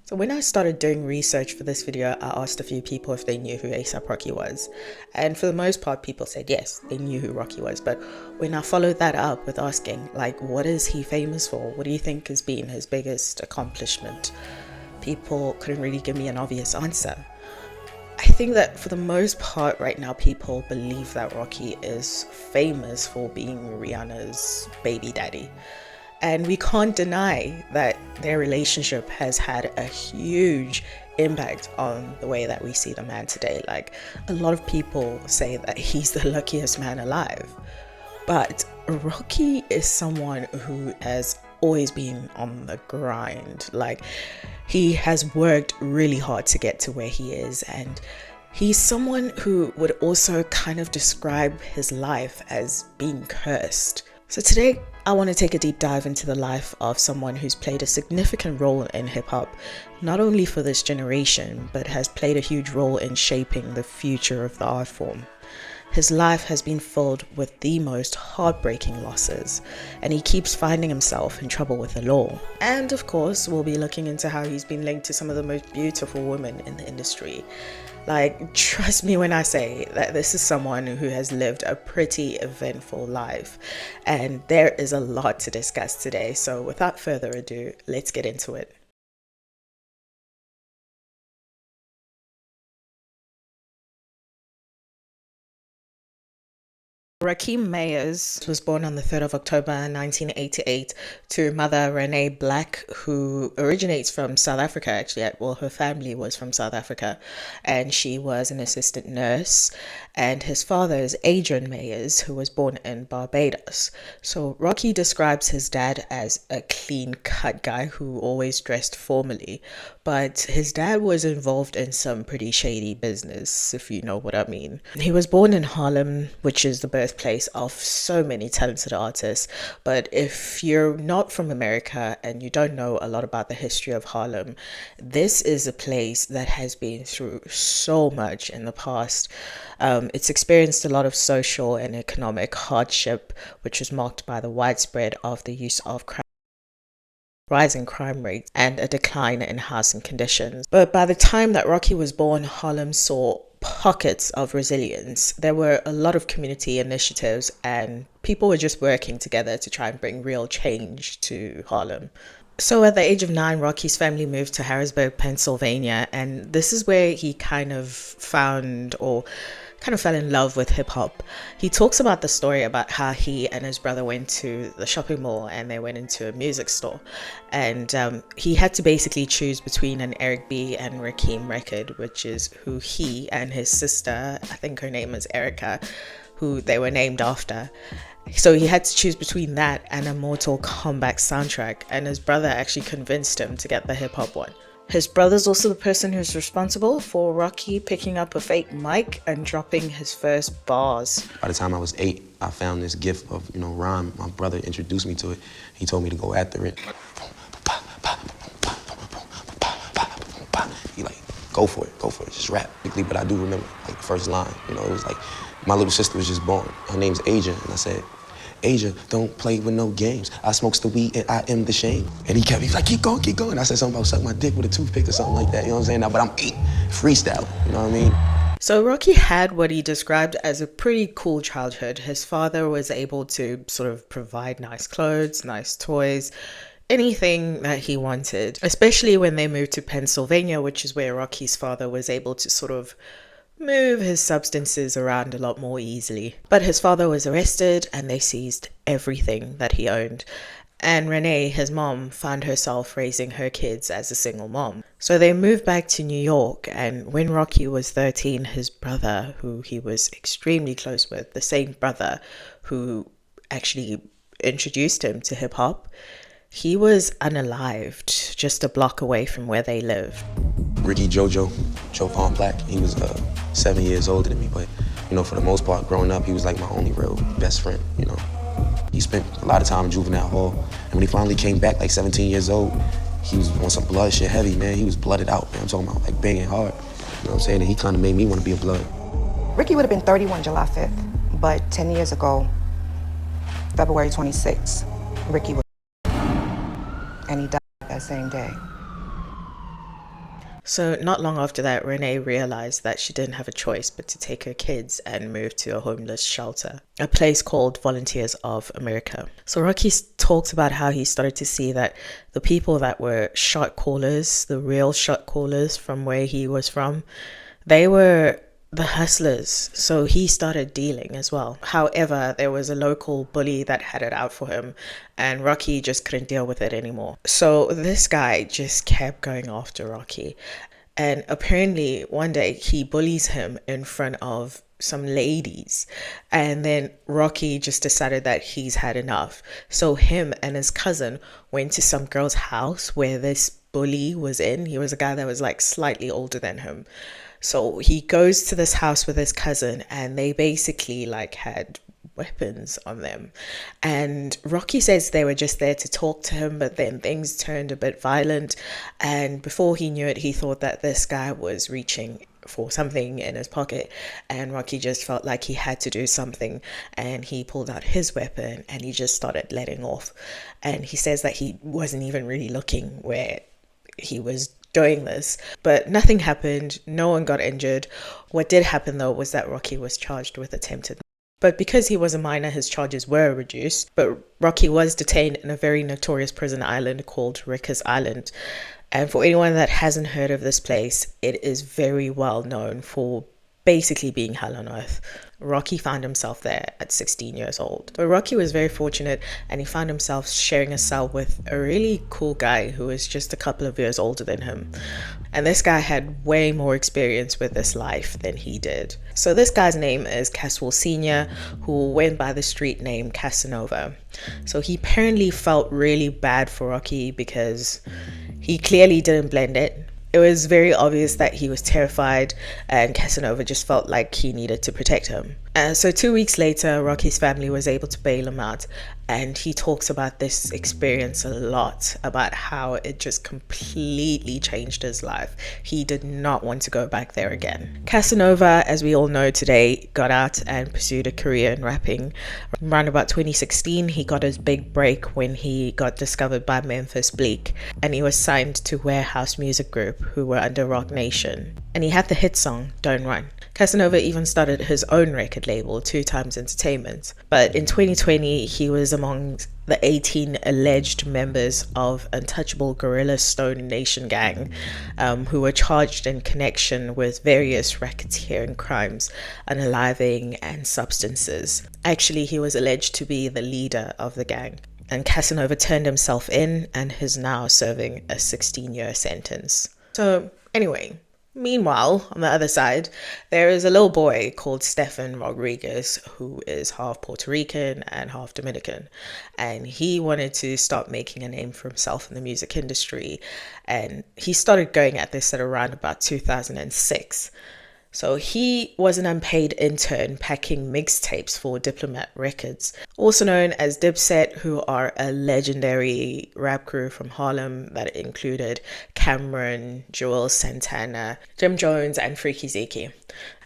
So when I started doing research for this video, I asked a few people if they knew who A$AP Rocky was. And for the most part, people said yes, they knew who Rocky was. But when I followed that up with asking, like, what is he famous for? What do you think has been his biggest accomplishment? People couldn't really give me an obvious answer. I think that for the most part right now, people believe that Rocky is famous for being Rihanna's baby daddy. And we can't deny that their relationship has had a huge impact on the way that we see the man today. Like, a lot of people say that he's the luckiest man alive. But Rocky is someone who has always been on the grind. Like, he has worked really hard to get to where he is, and he's someone who would also kind of describe his life as being cursed. So today, I want to take a deep dive into the life of someone who's played a significant role in hip-hop, not only for this generation, but has played a huge role in shaping the future of the art form. His life has been filled with the most heartbreaking losses, and he keeps finding himself in trouble with the law. And of course, we'll be looking into how he's been linked to some of the most beautiful women in the industry. Like, trust me when I say that this is someone who has lived a pretty eventful life, and there is a lot to discuss today. So without further ado, let's get into it. Rakim Mayers was born on the 3rd of October 1988 to mother Renee Black, who originates from South Africa, actually. Well, her family was from South Africa, and she was an assistant nurse. And his father is Adrian Mayers, who was born in Barbados. So Rocky describes his dad as a clean-cut guy who always dressed formally, but his dad was involved in some pretty shady business, if you know what I mean. He was born in Harlem, which is the birthplace of so many talented artists, but if you're not from America and you don't know a lot about the history of Harlem, this is a place that has been through so much in the past. It's experienced a lot of social and economic hardship, which was marked by the widespread of the use of rising crime rates and a decline in housing conditions. But by the time that Rocky was born, Harlem saw pockets of resilience. There were a lot of community initiatives, and people were just working together to try and bring real change to Harlem. So at the age of 9, Rocky's family moved to Harrisburg, Pennsylvania, and this is where he kind of fell in love with hip hop. He talks about the story about how he and his brother went to the shopping mall and they went into a music store, and he had to basically choose between an Eric B and Rakim record, which is who he and his sister, I think her name is Erica, who they were named after. So he had to choose between that and a Mortal Kombat soundtrack, and his brother actually convinced him to get the hip hop one. His brother's also the person who's responsible for Rocky picking up a fake mic and dropping his first bars. By the time I was 8, I found this gift of, rhyme. My brother introduced me to it. He told me to go after it. He like, go for it, just rap. But I do remember, like, the first line, it was like, my little sister was just born. Her name's Asia, and I said, Asia, don't play with no games. I smokes the weed and I am the shame. And he was like, keep going. I said something about suck my dick with a toothpick or something like that, you know what I'm saying? Now, but I'm 8, freestyle, you know what I mean? So Rocky had what he described as a pretty cool childhood. His father was able to sort of provide nice clothes, nice toys, anything that he wanted, especially when they moved to Pennsylvania, which is where Rocky's father was able to sort of move his substances around a lot more easily. But his father was arrested and they seized everything that he owned. And Renee, his mom, found herself raising her kids as a single mom. So they moved back to New York, and when Rocky was 13, his brother, who he was extremely close with, the same brother who actually introduced him to hip hop, he was unalived just a block away from where they lived. Ricky Joe Von Black, he was 7 years older than me, but, for the most part, growing up, he was like my only real best friend, He spent a lot of time in juvenile hall, and when he finally came back, like 17 years old, he was on some blood shit heavy, man. He was blooded out, man. I'm talking about, like, banging hard. You know what I'm saying? And he kind of made me want to be a blood. Ricky would have been 31 July 5th, but 10 years ago, February 26th, Ricky was, and he died that same day. So not long after that, Renee realized that she didn't have a choice but to take her kids and move to a homeless shelter, a place called Volunteers of America. So Rocky talked about how he started to see that the people that were shot callers, the real shot callers from where he was from, they were the hustlers. So he started dealing as well. However, there was a local bully that had it out for him, and Rocky just couldn't deal with it anymore. So this guy just kept going after Rocky. And apparently one day he bullies him in front of some ladies, and then Rocky just decided that he's had enough. So him and his cousin went to some girl's house where this bully was in. He was a guy that was like slightly older than him. So he goes to this house with his cousin, and they basically like had weapons on them. And Rocky says they were just there to talk to him, but then things turned a bit violent. And before he knew it, he thought that this guy was reaching for something in his pocket, and Rocky just felt like he had to do something, and he pulled out his weapon and he just started letting off. And he says that he wasn't even really looking where he was doing this, but nothing happened. No one got injured. What did happen though was that Rocky was charged with attempted. But because he was a minor, his charges were reduced. But Rocky was detained in a very notorious prison island called Rikers Island. And for anyone that hasn't heard of this place, it is very well known for basically being hell on earth. Rocky found himself there at 16 years old. But Rocky was very fortunate, and he found himself sharing a cell with a really cool guy who was just a couple of years older than him. And this guy had way more experience with this life than he did. So this guy's name is Caswell Sr., who went by the street name Casanova. So he apparently felt really bad for Rocky because he clearly didn't blend it. It was very obvious that he was terrified, and Casanova just felt like he needed to protect him. So 2 weeks later, Rocky's family was able to bail him out, and he talks about this experience a lot, about how it just completely changed his life. He did not want to go back there again. Casanova, as we all know today, got out and pursued a career in rapping. Around about 2016, he got his big break when he got discovered by Memphis Bleak, and he was signed to Warehouse Music Group, who were under Roc Nation. And he had the hit song, Don't Run. Casanova even started his own record label, 2 Times Entertainment. But in 2020, he was among the 18 alleged members of untouchable Gorilla Stone Nation gang, who were charged in connection with various racketeering crimes, unaliving, and substances. Actually, he was alleged to be the leader of the gang. And Casanova turned himself in and is now serving a 16-year sentence. So anyway, meanwhile, on the other side, there is a little boy called Stefan Rodriguez who is half Puerto Rican and half Dominican. And he wanted to start making a name for himself in the music industry. And he started going at this at around about 2006. So he was an unpaid intern packing mixtapes for Diplomat Records, also known as Dipset, who are a legendary rap crew from Harlem that included Cameron, Joel Santana, Jim Jones, and Freaky Zeke.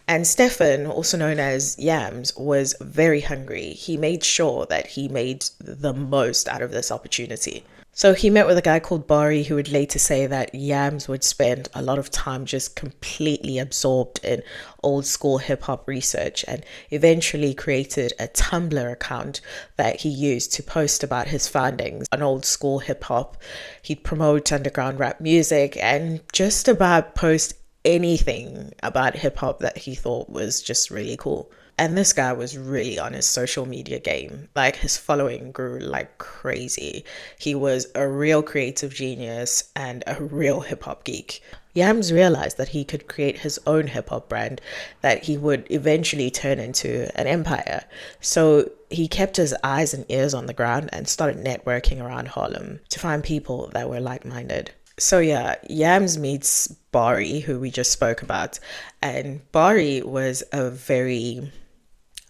And Stefan, also known as Yams, was very hungry. He made sure that he made the most out of this opportunity. So he met with a guy called Bari, who would later say that Yams would spend a lot of time just completely absorbed in old school hip hop research, and eventually created a Tumblr account that he used to post about his findings on old school hip hop. He'd promote underground rap music and just about post anything about hip hop that he thought was just really cool. And this guy was really on his social media game. Like, his following grew like crazy. He was a real creative genius and a real hip-hop geek. Yams realized that he could create his own hip-hop brand that he would eventually turn into an empire. So he kept his eyes and ears on the ground and started networking around Harlem to find people that were like-minded. So yeah, Yams meets Bari, who we just spoke about. And Bari was a very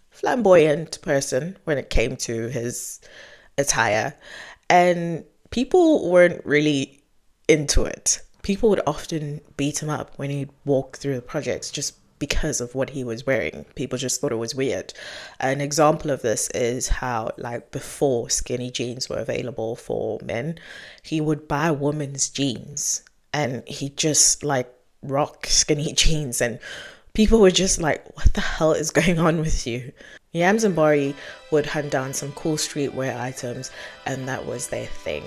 flamboyant person when it came to his attire, and people weren't really into it. People would often beat him up when he'd walk through the projects just because of what he was wearing. People just thought it was weird. An example of this is how, like, before skinny jeans were available for men, he would buy women's jeans, and he just like rock skinny jeans, and people were just like, what the hell is going on with you? Yams and Bari would hunt down some cool streetwear items, and that was their thing.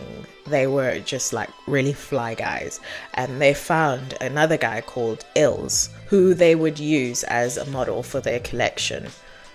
They were just like really fly guys, and they found another guy called Ills, who they would use as a model for their collection.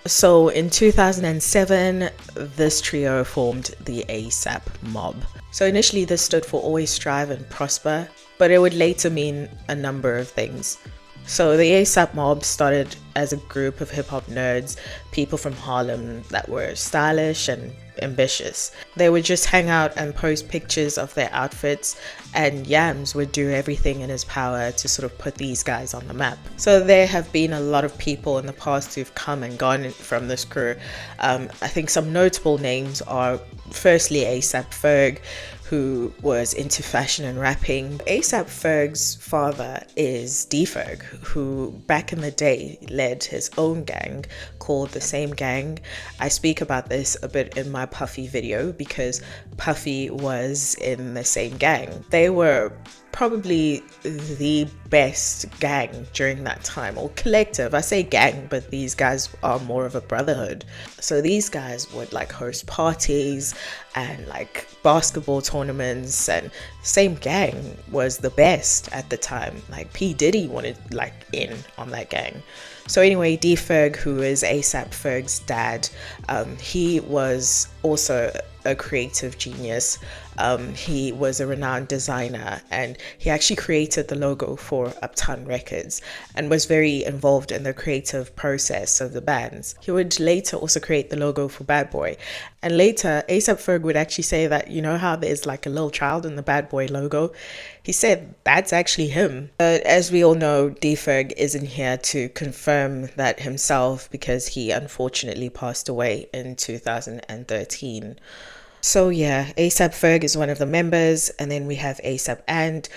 So in 2007, this trio formed the ASAP Mob. So initially this stood for Always Strive and Prosper, but it would later mean a number of things. So the ASAP Mob started as a group of hip-hop nerds, people from Harlem that were stylish and ambitious. They would just hang out and post pictures of their outfits, and Yams would do everything in his power to sort of put these guys on the map. So there have been a lot of people in the past who've come and gone from this crew. I think some notable names are firstly ASAP Ferg, who was into fashion and rapping. ASAP Ferg's father is D-Ferg, who back in the day led his own gang called The Same Gang. I speak about this a bit in my Puffy video because Puffy was in The Same Gang. They were probably the best gang during that time, or collective. I say gang, but these guys are more of a brotherhood. So these guys would like host parties and like basketball tournaments, and Same Gang was the best at the time. Like P. Diddy wanted like in on that gang. So anyway, D-Ferg, who is ASAP Ferg's dad, he was also a creative genius. He was a renowned designer, and he actually created the logo for Uptown Records and was very involved in the creative process of the bands. He would later also create the logo for Bad Boy. And later, ASAP Ferg would actually say that, you know how there's like a little child in the Bad Boy logo? He said that's actually him. But as we all know, D-Ferg isn't here to confirm that himself because he unfortunately passed away in 2013. So yeah, ASAP Ferg is one of the members, and then we have ASAP And,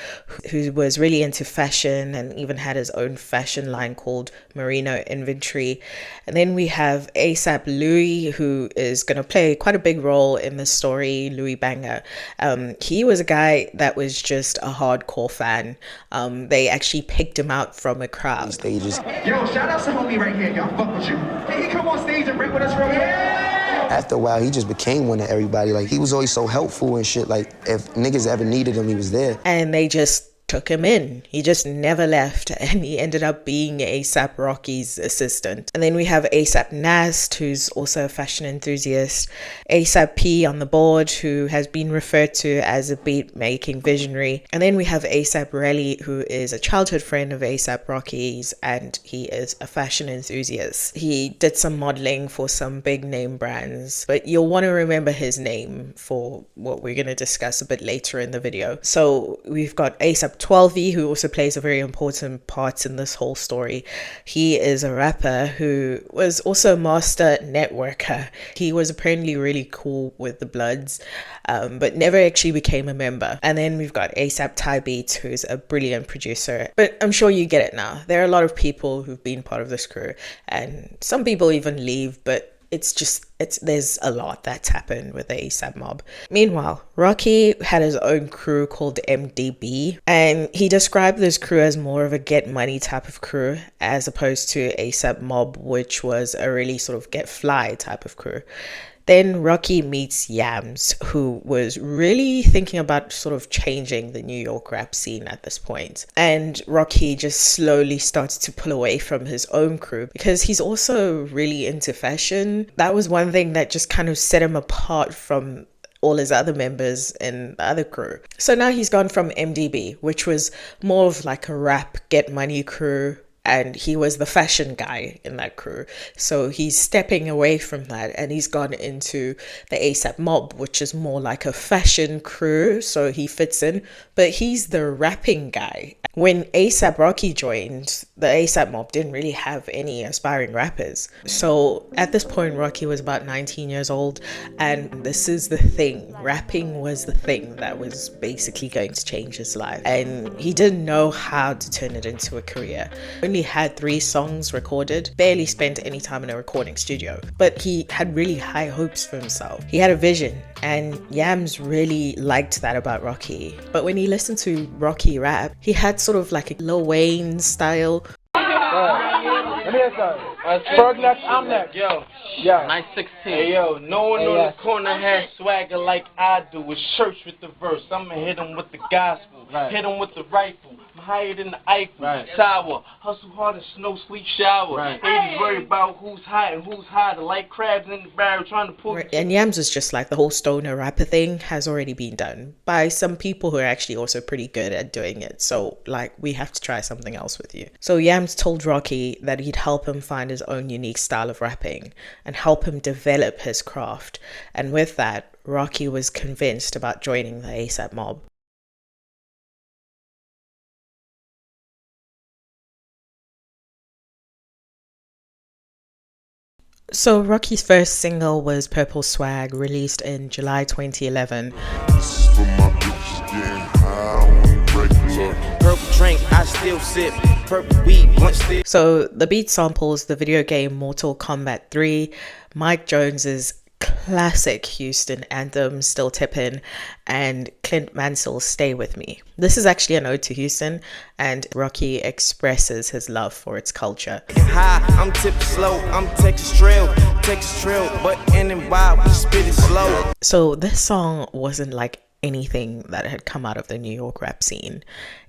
who was really into fashion and even had his own fashion line called Merino Inventory. And then we have ASAP Louis, who is going to play quite a big role in the story, Louis Banger. He was a guy that was just a hardcore fan. They actually picked him out from a crowd. Stages. Yo, shout out to homie right here, y'all. Fuck with you. Can he come on stage and break with us real quick? After a while, he just became one of everybody. Like, he was always so helpful and shit. Like, if niggas ever needed him, he was there. And they just took him in. He just never left, and he ended up being ASAP Rocky's assistant. And then we have ASAP Nast, who's also a fashion enthusiast, ASAP P on the board, who has been referred to as a beat making visionary, and then we have ASAP Relly, who is a childhood friend of ASAP Rocky's, and he is a fashion enthusiast. He did some modeling for some big name brands, but you'll want to remember his name for what we're going to discuss a bit later in the video. So we've got ASAP 12V, who also plays a very important part in this whole story. He is a rapper who was also a master networker. He was apparently really cool with the Bloods, but never actually became a member. And then we've got ASAP Ty Beats, who's a brilliant producer. But I'm sure you get it now. There are a lot of people who've been part of this crew, and some people even leave, but there's a lot that's happened with the ASAP Mob. Meanwhile, Rocky had his own crew called MDB, and he described this crew as more of a get money type of crew as opposed to ASAP Mob, which was a really sort of get fly type of crew. Then Rocky meets Yams, who was really thinking about sort of changing the New York rap scene at this point. And Rocky just slowly started to pull away from his own crew because he's also really into fashion. That was one thing that just kind of set him apart from all his other members in the other crew. So now he's gone from MDB, which was more of like a rap get money crew, and he was the fashion guy in that crew. So he's stepping away from that, and he's gone into the ASAP Mob, which is more like a fashion crew. So he fits in, but he's the rapping guy. When ASAP Rocky joined, the ASAP Mob didn't really have any aspiring rappers. So at this point, Rocky was about 19 years old, and this is the thing. Rapping was the thing that was basically going to change his life. And he didn't know how to turn it into a career. Only only had 3 songs recorded, barely spent any time in a recording studio, but he had really high hopes for himself. He had a vision, and Yams really liked that about Rocky. But when he listened to Rocky rap, he had sort of like a Lil Wayne style. Let me hear something. Ferg next, I'm next. Yo, nice 16. Hey, yo, no one on the corner has swagger like I do. With church with the verse, I'ma hit him with the gospel. Right. Hit him with the rifle. I'm higher than the Eiffel. Right. Sour, hustle hard as snow, sleep shower. Right. Haters worry about who's hot and who's hotter. Like crabs in the barrel trying to pull. And Yams was just like, the whole stoner rapper thing has already been done by some people who are actually also pretty good at doing it. So like, we have to try something else with you. So Yams told Rocky that he'd help him find his own unique style of rapping and help him develop his craft. And with that, Rocky was convinced about joining the ASAP mob. So Rocky's first single was Purple Swag, released in July 2011. Purple drink, I still sip. Purple weed, blunt still. So the beat samples the video game Mortal Kombat 3, Mike Jones's classic Houston anthem Still Tippin', and Clint Mansell's Stay With Me. This is actually an ode to Houston, and Rocky expresses his love for its culture. High, I'm tipping slow, I'm Texas Trail, but in and by we spit it slow. So this song wasn't like anything that had come out of the New York rap scene.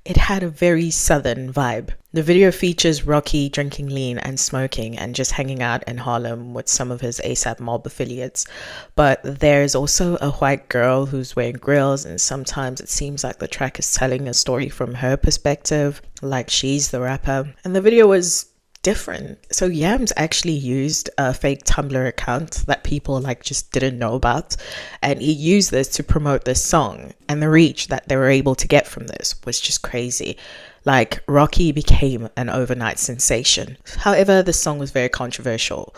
It had a very southern vibe. The video features Rocky drinking lean and smoking and just hanging out in Harlem with some of his ASAP mob affiliates. But there's also a white girl who's wearing grills, and sometimes it seems like the track is telling a story from her perspective, like she's the rapper. And the video was different. So Yams actually used a fake Tumblr account that people like just didn't know about, and he used this to promote this song, and the reach that they were able to get from this was just crazy. Like, Rocky became an overnight sensation. However, the song was very controversial.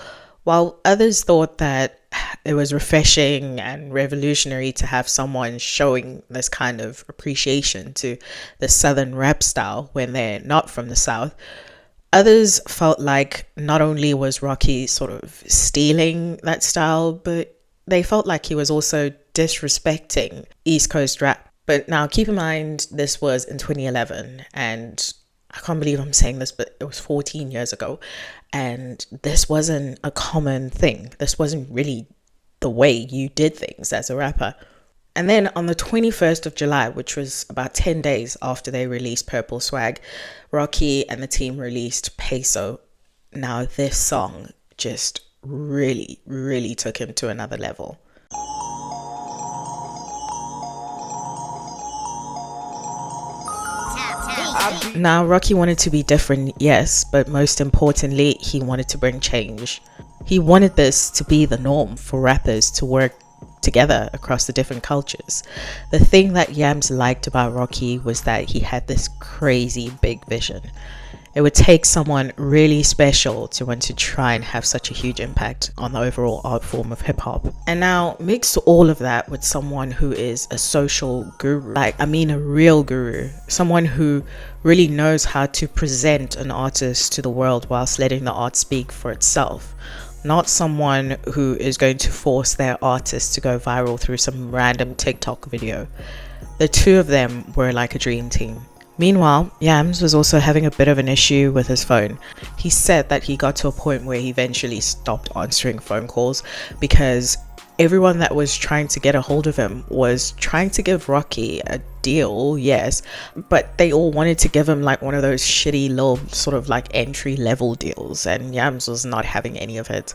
While others thought that it was refreshing and revolutionary to have someone showing this kind of appreciation to the southern rap style when they're not from the South, others felt like not only was Rocky sort of stealing that style, but they felt like he was also disrespecting East Coast rap. But now keep in mind, this was in 2011, and I can't believe I'm saying this, but it was 14 years ago, and this wasn't a common thing. This wasn't really the way you did things as a rapper. And then on the 21st of July, which was about 10 days after they released Purple Swag, Rocky and the team released Peso. Now this song just really, really took him to another level. Now Rocky wanted to be different, yes, but most importantly, he wanted to bring change. He wanted this to be the norm for rappers to work together across the different cultures. The thing that Yams liked about Rocky was that he had this crazy big vision. It would take someone really special to want to try and have such a huge impact on the overall art form of hip hop. And now mix all of that with someone who is a social guru, a real guru, someone who really knows how to present an artist to the world whilst letting the art speak for itself. Not someone who is going to force their artist to go viral through some random TikTok video. The two of them were like a dream team. Meanwhile, Yams was also having a bit of an issue with his phone. He said that he got to a point where he eventually stopped answering phone calls because everyone that was trying to get a hold of him was trying to give Rocky a deal, yes, but they all wanted to give him like one of those shitty little sort of like entry level deals, and Yams was not having any of it.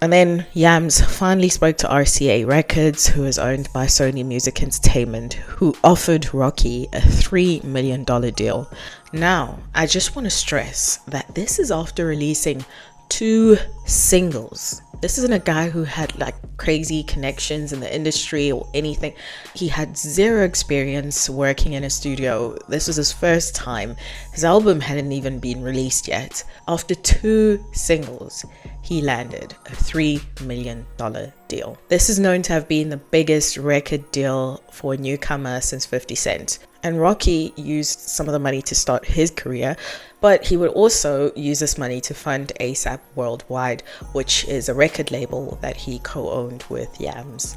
And then Yams finally spoke to RCA Records, who is owned by Sony Music Entertainment, who offered Rocky a $3 million deal. Now, I just want to stress that this is after releasing 2 singles. This isn't a guy who had like crazy connections in the industry or anything. He had zero experience working in a studio. This was his first time. His album hadn't even been released yet. After 2 singles, he landed a $3 million deal. This is known to have been the biggest record deal for a newcomer since 50 Cent. And Rocky used some of the money to start his career, but he would also use this money to fund ASAP Worldwide, which is a record label that he co-owned with Yams.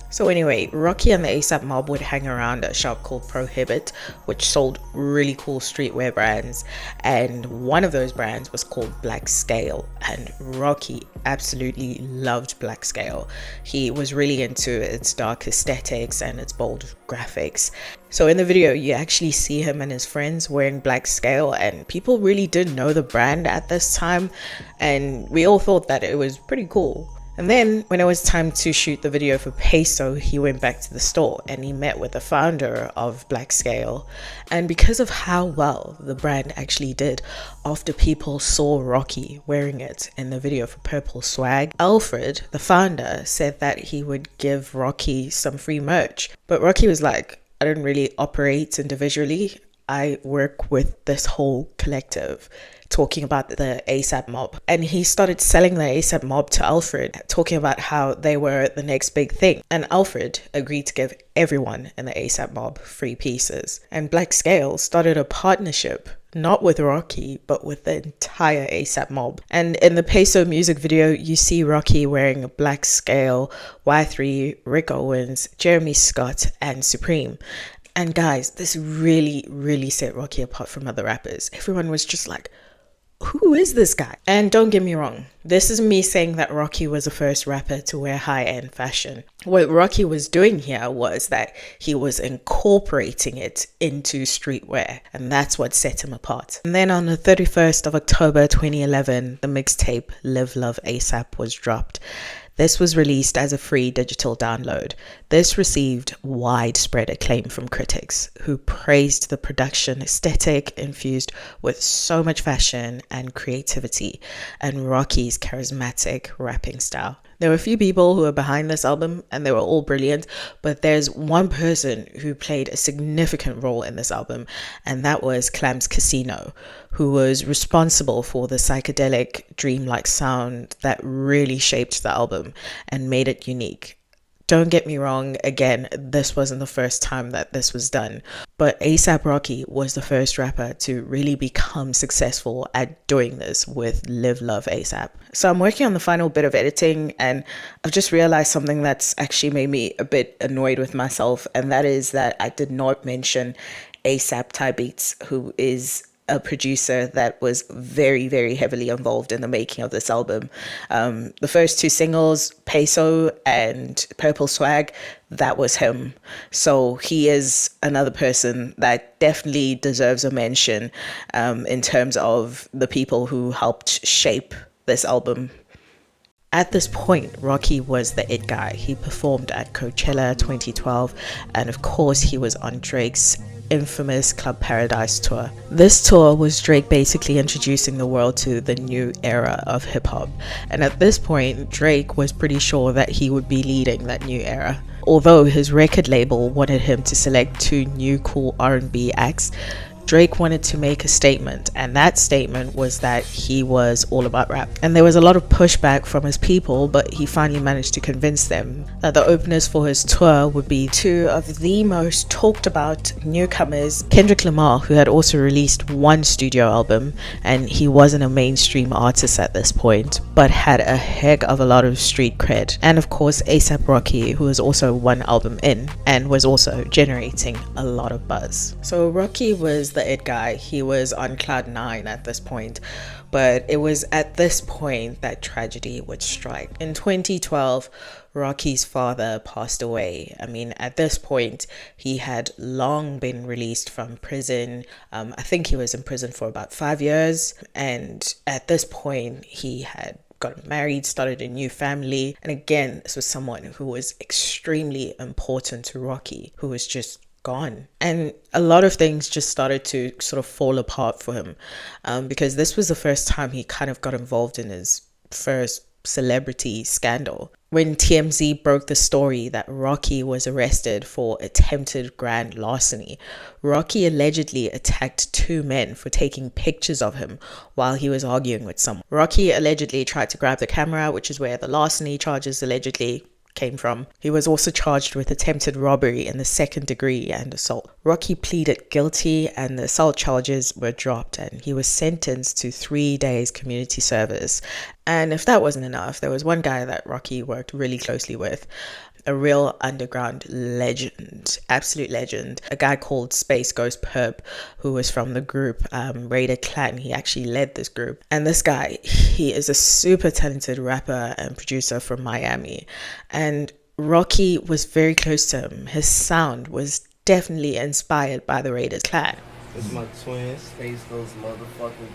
So anyway, Rocky and the ASAP mob would hang around a shop called Prohibit, which sold really cool streetwear brands, and one of those brands was called Black Scale, and Rocky absolutely loved Black Scale. He was really into its dark aesthetics and its bold graphics. So in the video, you actually see him and his friends wearing Black Scale, and people really didn't know the brand at this time, and we all thought that it was pretty cool. And then when it was time to shoot the video for Peso, he went back to the store and he met with the founder of Black Scale. And because of how well the brand actually did, after people saw Rocky wearing it in the video for Purple Swag, Alfred, the founder, said that he would give Rocky some free merch. But Rocky was like, I don't really operate individually. I work with this whole collective, talking about the ASAP mob. And he started selling the ASAP mob to Alfred, talking about how they were the next big thing. And Alfred agreed to give everyone in the ASAP mob free pieces. And Black Scale started a partnership, not with Rocky, but with the entire ASAP mob. And in the Peso music video, you see Rocky wearing a Black Scale, Y3, Rick Owens, Jeremy Scott, and Supreme. And guys, this really set Rocky apart from other rappers. Everyone was just like, who is this guy? And don't get me wrong, this is me saying that Rocky was the first rapper to wear high-end fashion. What Rocky was doing here was that he was incorporating it into streetwear, and that's what set him apart. And then on the 31st of October 2011, the mixtape Live Love ASAP was dropped. This was released as a free digital download. This received widespread acclaim from critics, who praised the production aesthetic infused with so much fashion and creativity, and Rocky's charismatic rapping style. There were a few people who were behind this album, and they were all brilliant, but there's one person who played a significant role in this album, and that was Clams Casino, who was responsible for the psychedelic, dreamlike sound that really shaped the album and made it unique. Don't get me wrong, again, this wasn't the first time that this was done, but ASAP Rocky was the first rapper to really become successful at doing this with Live Love ASAP. So I'm working on the final bit of editing, and I've just realized something that's actually made me a bit annoyed with myself, and that is that I did not mention ASAP Ty Beats, who is a producer that was very heavily involved in the making of this album. The first two singles, Peso and Purple Swag, that was him. So he is another person that definitely deserves a mention in terms of the people who helped shape this album. At this point, Rocky was the it guy. He performed at Coachella 2012, and of course he was on Drake's infamous Club Paradise tour. This tour was Drake basically introducing the world to the new era of hip-hop, and at this point Drake was pretty sure that he would be leading that new era. Although his record label wanted him to select two new cool R&B acts, Drake wanted to make a statement, and that statement was that he was all about rap. And there was a lot of pushback from his people, but he finally managed to convince them that the openers for his tour would be two of the most talked about newcomers, Kendrick Lamar, who had also released one studio album, and he wasn't a mainstream artist at this point, but had a heck of a lot of street cred. And of course ASAP Rocky, who was also one album in and was also generating a lot of buzz. So Rocky was the it guy. He was on cloud 9 at this point, but it was at this point that tragedy would strike. In 2012, Rocky's father passed away. I mean, at this point, he had long been released from prison. I think he was in prison for about 5 years, and at this point, he had got married, started a new family, and again, this was someone who was extremely important to Rocky, who was just gone. And a lot of things just started to sort of fall apart for him, because this was the first time he kind of got involved in his first celebrity scandal. When TMZ broke the story that Rocky was arrested for attempted grand larceny, Rocky allegedly attacked 2 men for taking pictures of him while he was arguing with someone. Rocky allegedly tried to grab the camera, which is where the larceny charges allegedly came from. He was also charged with attempted robbery in the 2nd degree and assault. Rocky pleaded guilty and the assault charges were dropped, and he was sentenced to 3 days community service. And if that wasn't enough, there was one guy that Rocky worked really closely with, a real underground legend, absolute legend, a guy called Space Ghost Perp, who was from the group Raider Clan. He actually led this group. And this guy, he is a super talented rapper and producer from Miami. And Rocky was very close to him. His sound was definitely inspired by the Raiders Clan. It's my twin, Space Ghost motherfucking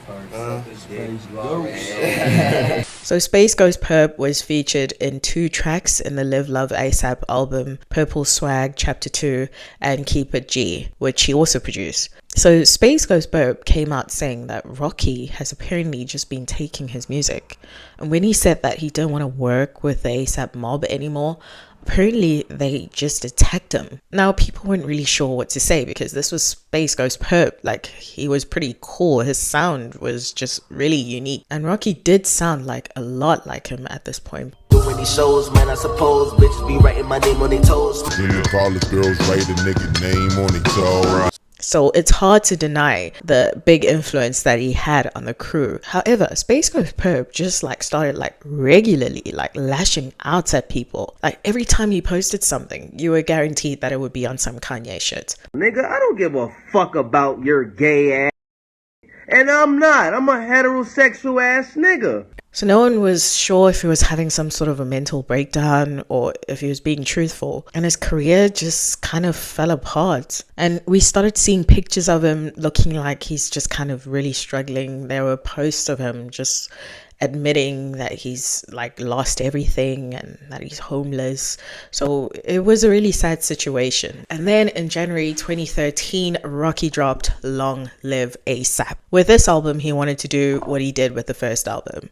So Space Ghost Perp was featured in 2 tracks in the Live Love ASAP album, Purple Swag Chapter 2 and Keep It G, which he also produced. So Space Ghost Perp came out saying that Rocky has apparently just been taking his music. And when he said that he didn't want to work with the ASAP mob anymore, apparently they just attacked him. Now people weren't really sure what to say because this was Space Ghost Perp. Like, he was pretty cool. His sound was just really unique. And Rocky did sound like a lot like him at this point. Doing these shows, man, I suppose bitches be writing my name on their toes. In the college girls write a nigga name on their toe. So it's hard to deny the big influence that he had on the crew. However, Space Ghost Perp just started regularly lashing out at people. Like, every time he posted something, you were guaranteed that it would be on some Kanye shit. Nigga, I don't give a fuck about your gay ass. And I'm not. I'm a heterosexual ass nigga. So no one was sure if he was having some sort of a mental breakdown or if he was being truthful. And his career just kind of fell apart. And we started seeing pictures of him looking like he's just kind of really struggling. There were posts of him just admitting that he's lost everything and that he's homeless. So it was a really sad situation. And then in January 2013, Rocky dropped Long Live ASAP. With this album, he wanted to do what he did with the first album,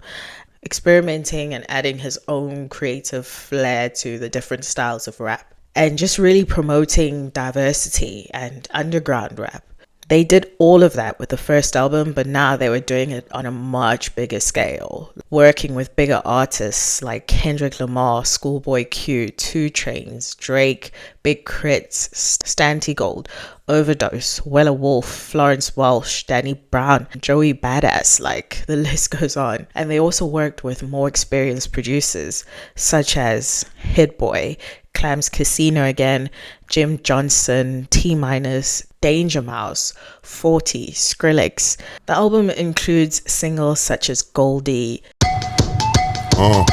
experimenting and adding his own creative flair to the different styles of rap and just really promoting diversity and underground rap. They did all of that with the first album, but now they were doing it on a much bigger scale, working with bigger artists like Kendrick Lamar, Schoolboy Q, 2 Chainz, Drake, Big Crits, Stanty Gold, Overdose, Wella Wolf, Florence Welch, Danny Brown, Joey Badass, the list goes on. And they also worked with more experienced producers such as Hit Boy, Clams Casino again, Jim Johnson, T-Minus, Danger Mouse, 40, Skrillex. The album includes singles such as Goldie. I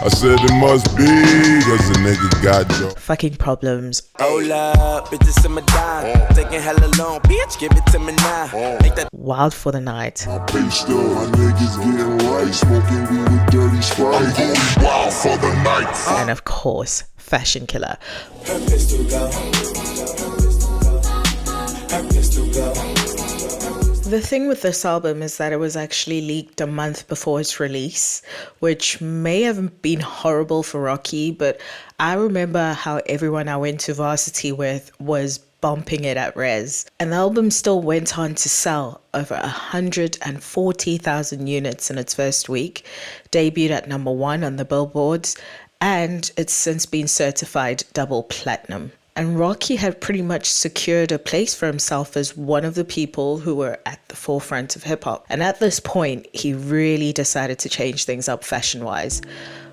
said it must be, cause the nigga got dope. Fucking Problems. Hold up, bitches in my dime. Taking hella long, bitch, give it to me now. Make that Wild for the Night. My pistol, my niggas getting right, smoking weed with dirty Sprite. I'm going wild for the night. And of course, Fashion Killer. her pistol go. Her pistol go. The thing with this album is that it was actually leaked a month before its release, which may have been horrible for Rocky, but I remember how everyone I went to varsity with was bumping it at Res. And the album still went on to sell over 140,000 units in its first week, debuted at #1 on the billboards, and it's since been certified double platinum. And Rocky had pretty much secured a place for himself as one of the people who were at the forefront of hip-hop. And at this point, he really decided to change things up fashion-wise.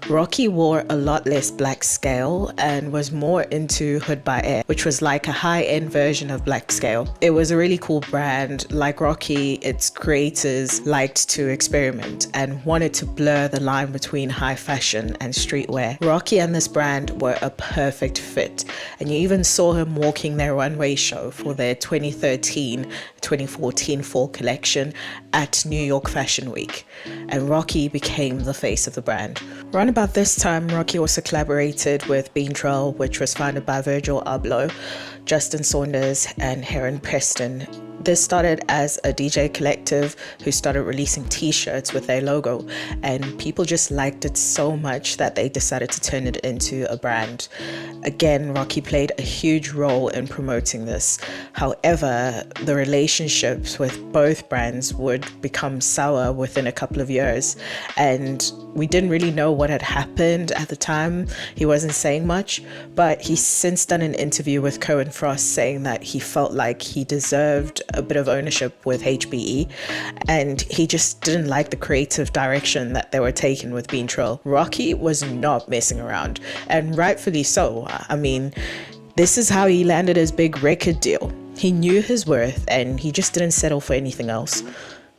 Rocky wore a lot less black scale and was more into Hood by Air, which was like a high-end version of black scale. It was a really cool brand. Like Rocky, its creators liked to experiment and wanted to blur the line between high fashion and streetwear. Rocky and this brand were a perfect fit, and you even saw him walking their runway show for their 2013-2014 fall collection at New York Fashion Week, and Rocky became the face of the brand. Around about this time, Rocky also collaborated with Bean Trail, which was founded by Virgil Abloh, Justin Saunders, and Heron Preston. This started as a DJ collective who started releasing t-shirts with their logo, and people just liked it so much that they decided to turn it into a brand. Again, Rocky played a huge role in promoting this. However, the relationships with both brands would become sour within a couple of years, and we didn't really know what had happened at the time. He wasn't saying much, but he's since done an interview with Cohen Frost saying that he felt like he deserved a bit of ownership with HBE, and he just didn't like the creative direction that they were taking with Bean Trill. Rocky was not messing around, and rightfully so. I mean, this is how he landed his big record deal. He knew his worth, and he just didn't settle for anything else.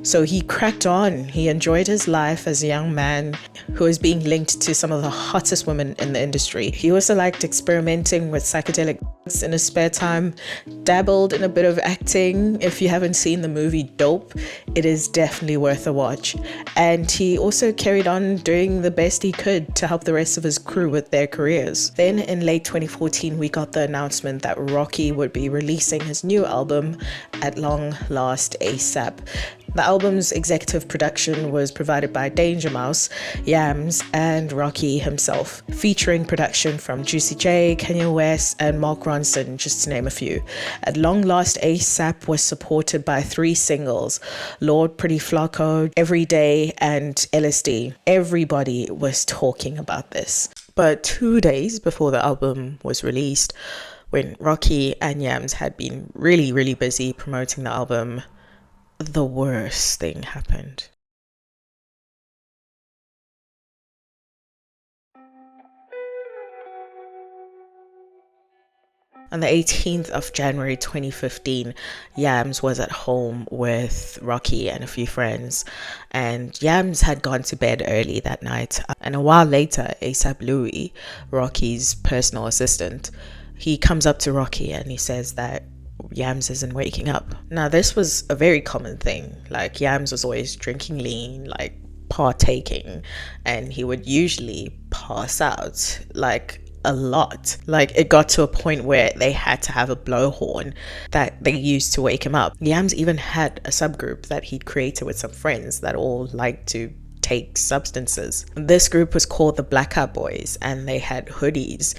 So he cracked on. He enjoyed his life as a young man who was being linked to some of the hottest women in the industry. He also liked experimenting with psychedelic drugs in his spare time, dabbled in a bit of acting. If you haven't seen the movie Dope, it is definitely worth a watch. And he also carried on doing the best he could to help the rest of his crew with their careers. Then in late 2014, we got the announcement that Rocky would be releasing his new album, At Long Last ASAP. The album's executive production was provided by Danger Mouse, Yams, and Rocky himself, featuring production from Juicy J, Kanye West, and Mark Ronson, just to name a few. At Long Last ASAP was supported by 3 singles, Lord, Pretty Flacko, Every Day, and LSD. Everybody was talking about this. But 2 days before the album was released, when Rocky and Yams had been really busy promoting the album, the worst thing happened. On the 18th of January 2015, Yams was at home with Rocky and a few friends, and Yams had gone to bed early that night. And a while later, ASAP Louie, Rocky's personal assistant, he comes up to Rocky and he says that Yams isn't waking up. Now, this was a very common thing. Like, Yams was always drinking lean, like partaking, and he would usually pass out, like a lot. Like, it got to a point where they had to have a blowhorn that they used to wake him up. Yams even had a subgroup that he'd created with some friends that all liked to take substances. This group was called the Blackout Boys, and they had hoodies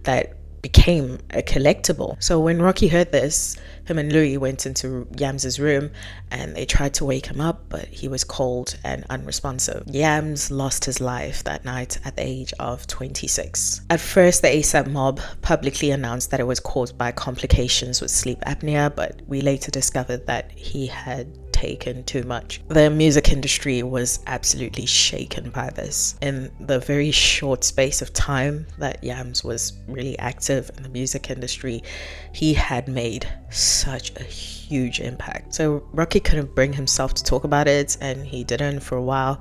that became a collectible. So when Rocky heard this, him and Louis went into Yams' room and they tried to wake him up, but he was cold and unresponsive. Yams lost his life that night at the age of 26. At first, the ASAP mob publicly announced that it was caused by complications with sleep apnea, but we later discovered that he had taken too much. The music industry was absolutely shaken by this. In the very short space of time that Yams was really active in the music industry, he had made such a huge impact. So Rocky couldn't bring himself to talk about it, and he didn't for a while.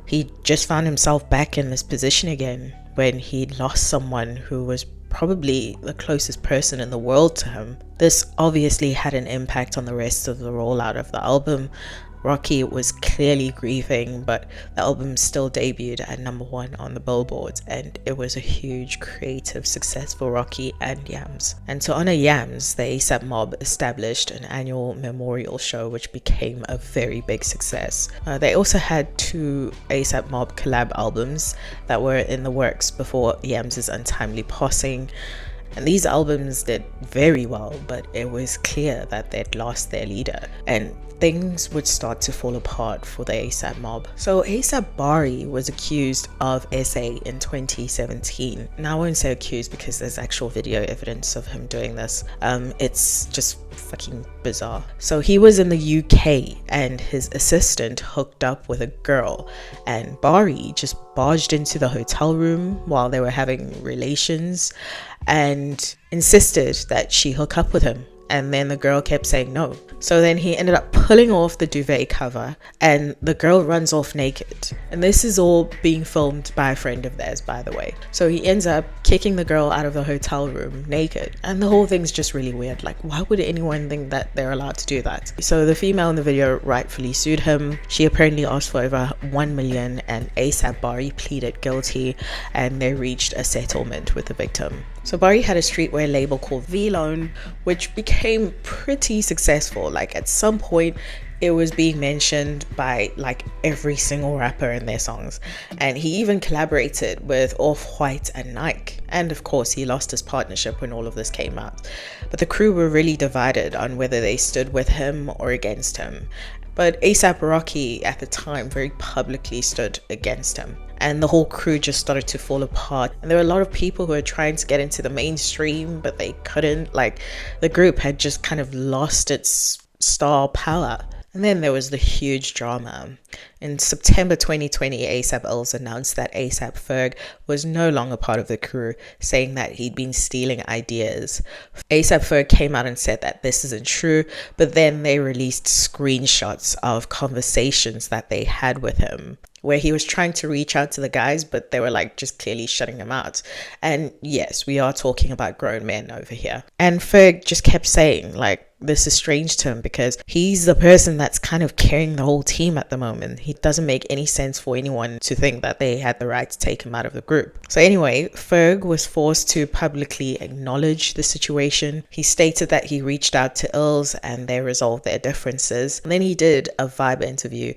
He just found himself back in this position again when he lost someone who was probably the closest person in the world to him. This obviously had an impact on the rest of the rollout of the album. Rocky was clearly grieving, but the album still debuted at #1 on the billboards, and it was a huge creative success for Rocky and Yams. And to honor Yams, the ASAP mob established an annual memorial show which became a very big success. They also had 2 ASAP mob collab albums that were in the works before Yams' untimely passing. And these albums did very well, but it was clear that they'd lost their leader, and things would start to fall apart for the ASAP mob. So ASAP Bari was accused of SA in 2017. Now I won't say accused because there's actual video evidence of him doing this. It's just fucking bizarre. So he was in the UK and his assistant hooked up with a girl, and Bari just barged into the hotel room while they were having relations and insisted that she hook up with him. And then the girl kept saying no. So then he ended up pulling off the duvet cover and the girl runs off naked. And this is all being filmed by a friend of theirs, by the way. So he ends up kicking the girl out of the hotel room naked. And the whole thing's just really weird. Like, why would anyone think that they're allowed to do that? So the female in the video rightfully sued him. She apparently asked for over 1 million, and ASAP Bari pleaded guilty, and they reached a settlement with the victim. So Barry had a streetwear label called V-Lone, which became pretty successful. Like at some point, it was being mentioned by like every single rapper in their songs. And he even collaborated with Off-White and Nike. And of course, he lost his partnership when all of this came out. But the crew were really divided on whether they stood with him or against him. But A$AP Rocky at the time very publicly stood against him. And the whole crew just started to fall apart. And there were a lot of people who were trying to get into the mainstream, but they couldn't. Like, the group had just kind of lost its star power. And then there was the huge drama. In September 2020, A$AP Ills announced that A$AP Ferg was no longer part of the crew, saying that he'd been stealing ideas. A$AP Ferg came out and said that this isn't true, but then they released screenshots of conversations that they had with him, where he was trying to reach out to the guys, but they were like just clearly shutting him out. And yes, we are talking about grown men over here. And Ferg just kept saying like, this is strange to him because he's the person that's kind of carrying the whole team at the moment. It doesn't make any sense for anyone to think that they had the right to take him out of the group. So anyway, Ferg was forced to publicly acknowledge the situation. He stated that he reached out to Ills and they resolved their differences. And then he did a Vibe interview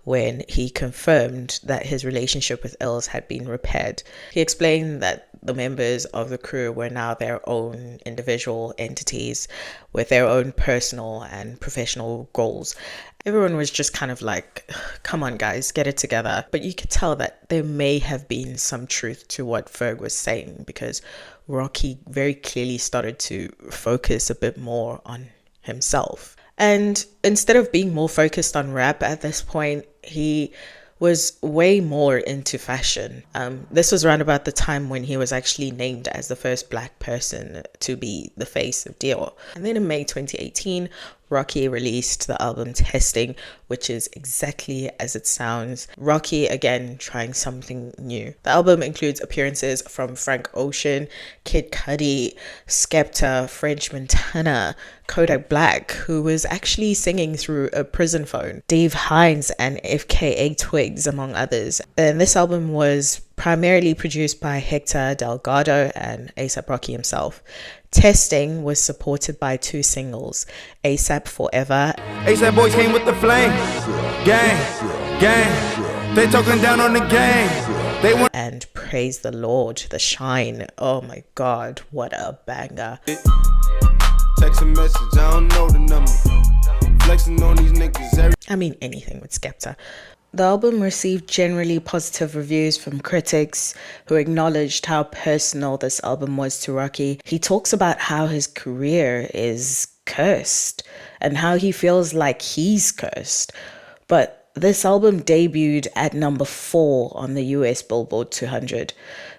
when he confirmed that his relationship with Ills had been repaired. He explained that the members of the crew were now their own individual entities with their own personal and professional goals. Everyone was just kind of like, come on guys, get it together. But you could tell that there may have been some truth to what Ferg was saying, because Rocky very clearly started to focus a bit more on himself. And instead of being more focused on rap at this point, he was way more into fashion. This was around about the time when he was actually named as the first black person to be the face of Dior. And then in May 2018, Rocky released the album Testing, which is exactly as it sounds. Rocky, again, trying something new. The album includes appearances from Frank Ocean, Kid Cudi, Skepta, French Montana, Kodak Black, who was actually singing through a prison phone, Dave Hines and FKA Twigs, among others. And this album was primarily produced by Hector Delgado and A$AP Rocky himself. Testing was supported by 2 singles, A$AP Forever. A$AP boys came with the flame. Gang. They talking down on the gang. They want and Praise the Lord, The Shine. Oh my God, what a banger. Text a message, I don't know the number. Flexing on these niggas. I mean, anything with Skepta. The album received generally positive reviews from critics who acknowledged how personal this album was to Rocky. He talks about how his career is cursed and how he feels like he's cursed. But this album debuted at number 4 on the US Billboard 200.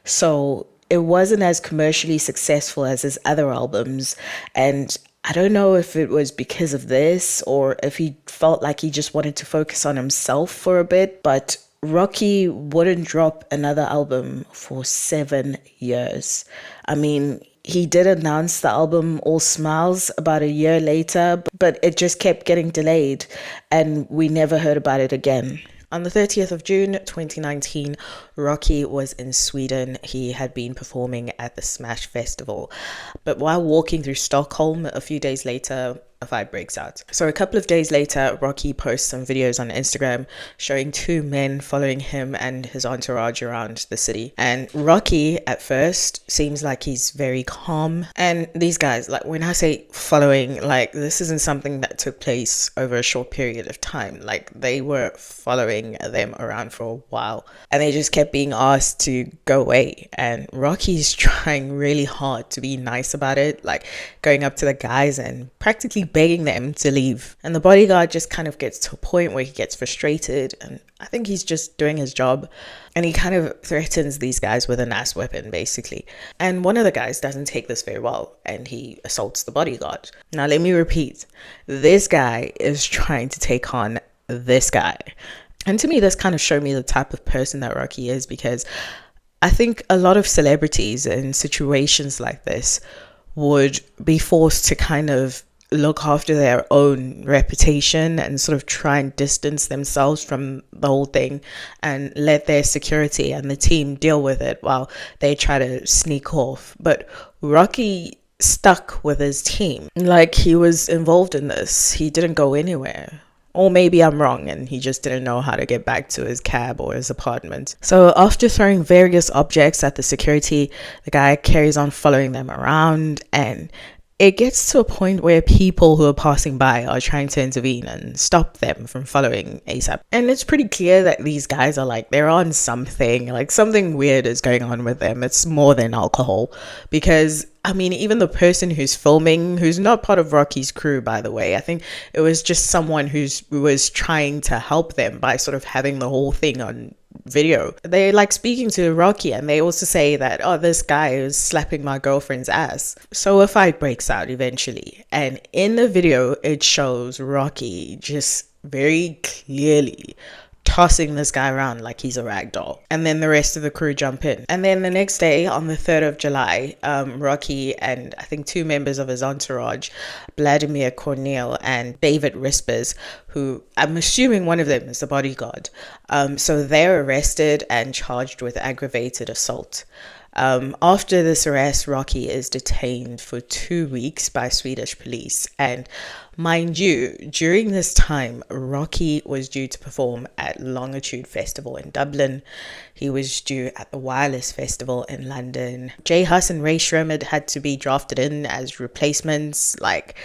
So it wasn't as commercially successful as his other albums, and I don't know if it was because of this or if he felt like he just wanted to focus on himself for a bit, but Rocky wouldn't drop another album for 7 years. I mean, he did announce the album All Smiles about a year later, but it just kept getting delayed and we never heard about it again. On the 30th of June 2019, Rocky was in Sweden. He had been performing at the Smash Festival. But while walking through Stockholm a few days later, a fight breaks out. So a couple of days later, Rocky posts some videos on Instagram showing 2 men following him and his entourage around the city. And Rocky at first seems like he's very calm. And these guys, like when I say following, like this isn't something that took place over a short period of time. Like they were following them around for a while and they just kept being asked to go away. And Rocky's trying really hard to be nice about it, like going up to the guys and practically begging them to leave. And the bodyguard just kind of gets to a point where he gets frustrated, and I think he's just doing his job, and he kind of threatens these guys with an ass weapon basically. And one of the guys doesn't take this very well and he assaults the bodyguard. Now let me repeat, this guy is trying to take on this guy. And to me, this kind of showed me the type of person that Rocky is, because I think a lot of celebrities in situations like this would be forced to kind of look after their own reputation and sort of try and distance themselves from the whole thing and let their security and the team deal with it while they try to sneak off. But Rocky stuck with his team. Like, he was involved in this. He didn't go anywhere. Or maybe I'm wrong and he just didn't know how to get back to his cab or his apartment. So after throwing various objects at the security, the guy carries on following them around, and it gets to a point where people who are passing by are trying to intervene and stop them from following ASAP. And it's pretty clear that these guys are like, they're on something, like something weird is going on with them. It's more than alcohol, because I mean, even the person who's filming, who's not part of Rocky's crew, by the way, I think it was just someone who was trying to help them by sort of having the whole thing on video. They like speaking to Rocky, and they also say that, oh, this guy is slapping my girlfriend's ass. So a fight breaks out eventually, and in the video it shows Rocky just very clearly tossing this guy around like he's a rag doll. And then the rest of the crew jump in. And then the next day, on the 3rd of July, Rocky and I think 2 members of his entourage, Vladimir Cornell and David Rispers, who I'm assuming one of them is the bodyguard. So they're arrested and charged with aggravated assault. After this arrest, Rocky is detained for 2 weeks by Swedish police. And mind you, during this time, Rocky was due to perform at Longitude Festival in Dublin. He was due at the Wireless Festival in London. Jay Huss and Ray Sherman had to be drafted in as replacements. Like,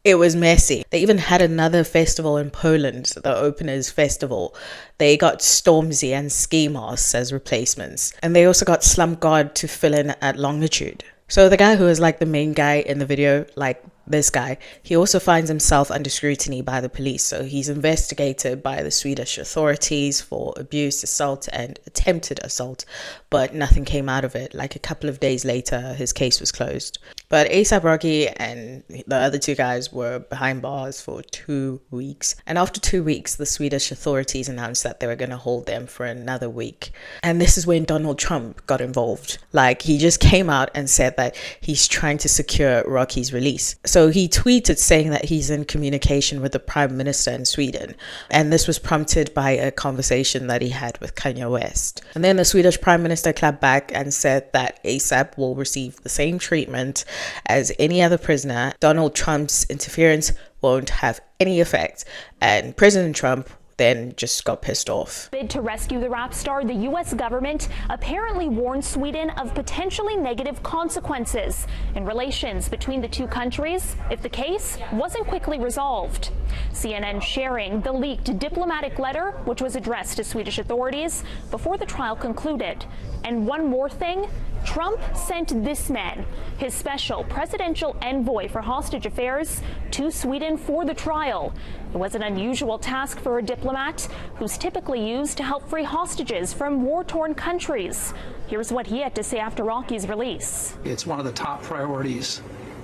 it was messy. They even had another festival in Poland, the Openers Festival. They got Stormzy and Ski Mask as replacements. And they also got Slump God to fill in at Longitude. So the guy who is like the main guy in the video, like this guy, he also finds himself under scrutiny by the police. So he's investigated by the Swedish authorities for abuse, assault, and attempted assault, but nothing came out of it. Like a couple of days later, his case was closed. But ASAP Rocky and the other 2 guys were behind bars for 2 weeks. And after 2 weeks, the Swedish authorities announced that they were going to hold them for another week. And this is when Donald Trump got involved. Like, he just came out and said that he's trying to secure Rocky's release. So he tweeted saying that he's in communication with the Prime Minister in Sweden. And this was prompted by a conversation that he had with Kanye West. And then the Swedish Prime Minister clapped back and said that ASAP will receive the same treatment as any other prisoner. Donald Trump's interference won't have any effect. And President Trump then just got pissed off. Bid to rescue the rap star, the U.S. government apparently warned Sweden of potentially negative consequences in relations between the 2 countries if the case wasn't quickly resolved. CNN sharing the leaked diplomatic letter, which was addressed to Swedish authorities before the trial concluded. And one more thing, Trump sent this man, his special presidential envoy for hostage affairs, to Sweden for the trial. It was an unusual task for a diplomat who's typically used to help free hostages from war-torn countries. Here's what he had to say after Rocky's release. It's one of the top priorities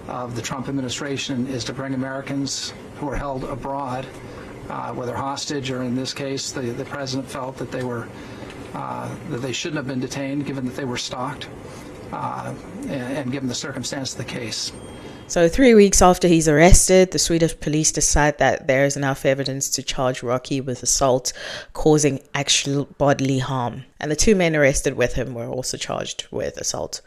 of the Trump administration is to bring Americans who are held abroad, whether hostage or in this case, the president felt that they were that they shouldn't have been detained given that they were stalked and given the circumstance of the case. So 3 weeks after he's arrested, the Swedish police decide that there is enough evidence to charge Rocky with assault causing actual bodily harm. And the 2 men arrested with him were also charged with assault.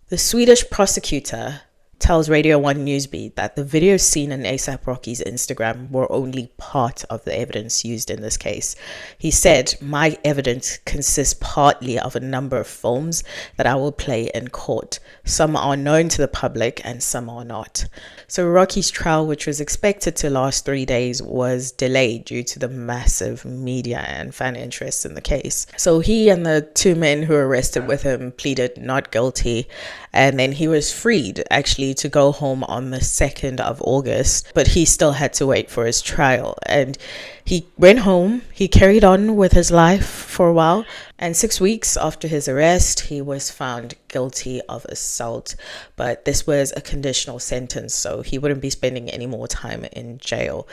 The Swedish prosecutor tells Radio 1 Newsbeat that the videos seen on ASAP Rocky's Instagram were only part of the evidence used in this case. He said, "My evidence consists partly of a number of films that I will play in court. Some are known to the public and some are not." So Rocky's trial, which was expected to last 3 days, was delayed due to the massive media and fan interest in the case. So he and the 2 men who were arrested with him pleaded not guilty, and then he was freed actually to go home on the 2nd of August, but he still had to wait for his trial. And he went home, he carried on with his life for a while, and 6 weeks after his arrest, he was found guilty of assault. But this was a conditional sentence, so he wouldn't be spending any more time in jail.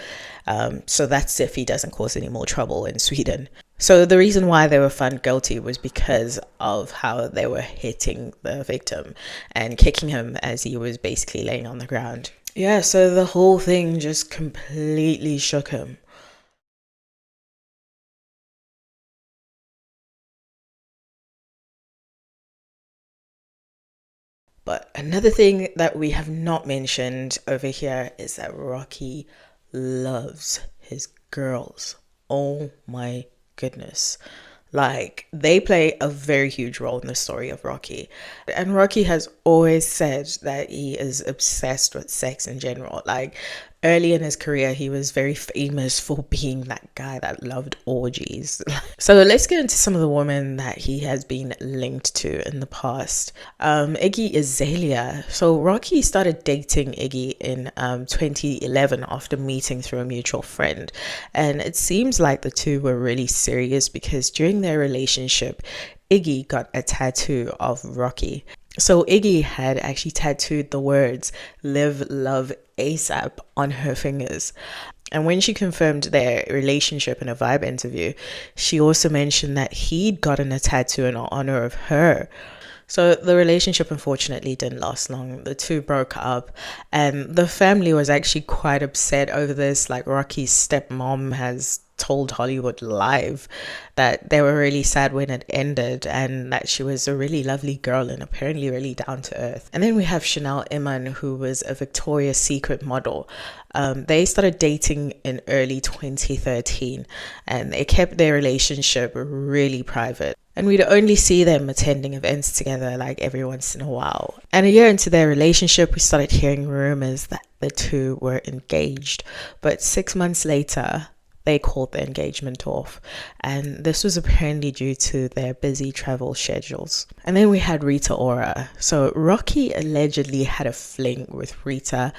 So that's if he doesn't cause any more trouble in Sweden. So the reason why they were found guilty was because of how they were hitting the victim and kicking him as he was basically laying on the ground. Yeah, so the whole thing just completely shook him. But another thing that we have not mentioned over here is that Rocky loves his girls. Oh my goodness. Like, they play a very huge role in the story of Rocky. And Rocky has always said that he is obsessed with sex in general. Like, early in his career, he was very famous for being that guy that loved orgies. So let's get into some of the women that he has been linked to in the past. Iggy Azalea. So Rocky started dating Iggy in 2011 after meeting through a mutual friend. And it seems like the two were really serious because during their relationship, Iggy got a tattoo of Rocky. So Iggy had actually tattooed the words "Live, Love, ASAP" on her fingers. And when she confirmed their relationship in a Vibe interview, she also mentioned that he'd gotten a tattoo in honor of her. So the relationship unfortunately didn't last long. The two broke up and the family was actually quite upset over this. Like, Rocky's stepmom has told Hollywood Live that they were really sad when it ended and that she was a really lovely girl and apparently really down to earth. And then we have Chanel Iman, who was a Victoria's Secret model. They started dating in early 2013 and they kept their relationship really private. And we'd only see them attending events together like every once in a while. And a year into their relationship, we started hearing rumors that the two were engaged. But 6 months later, they called the engagement off. And this was apparently due to their busy travel schedules. And then we had Rita Ora. So Rocky allegedly had a fling with Rita.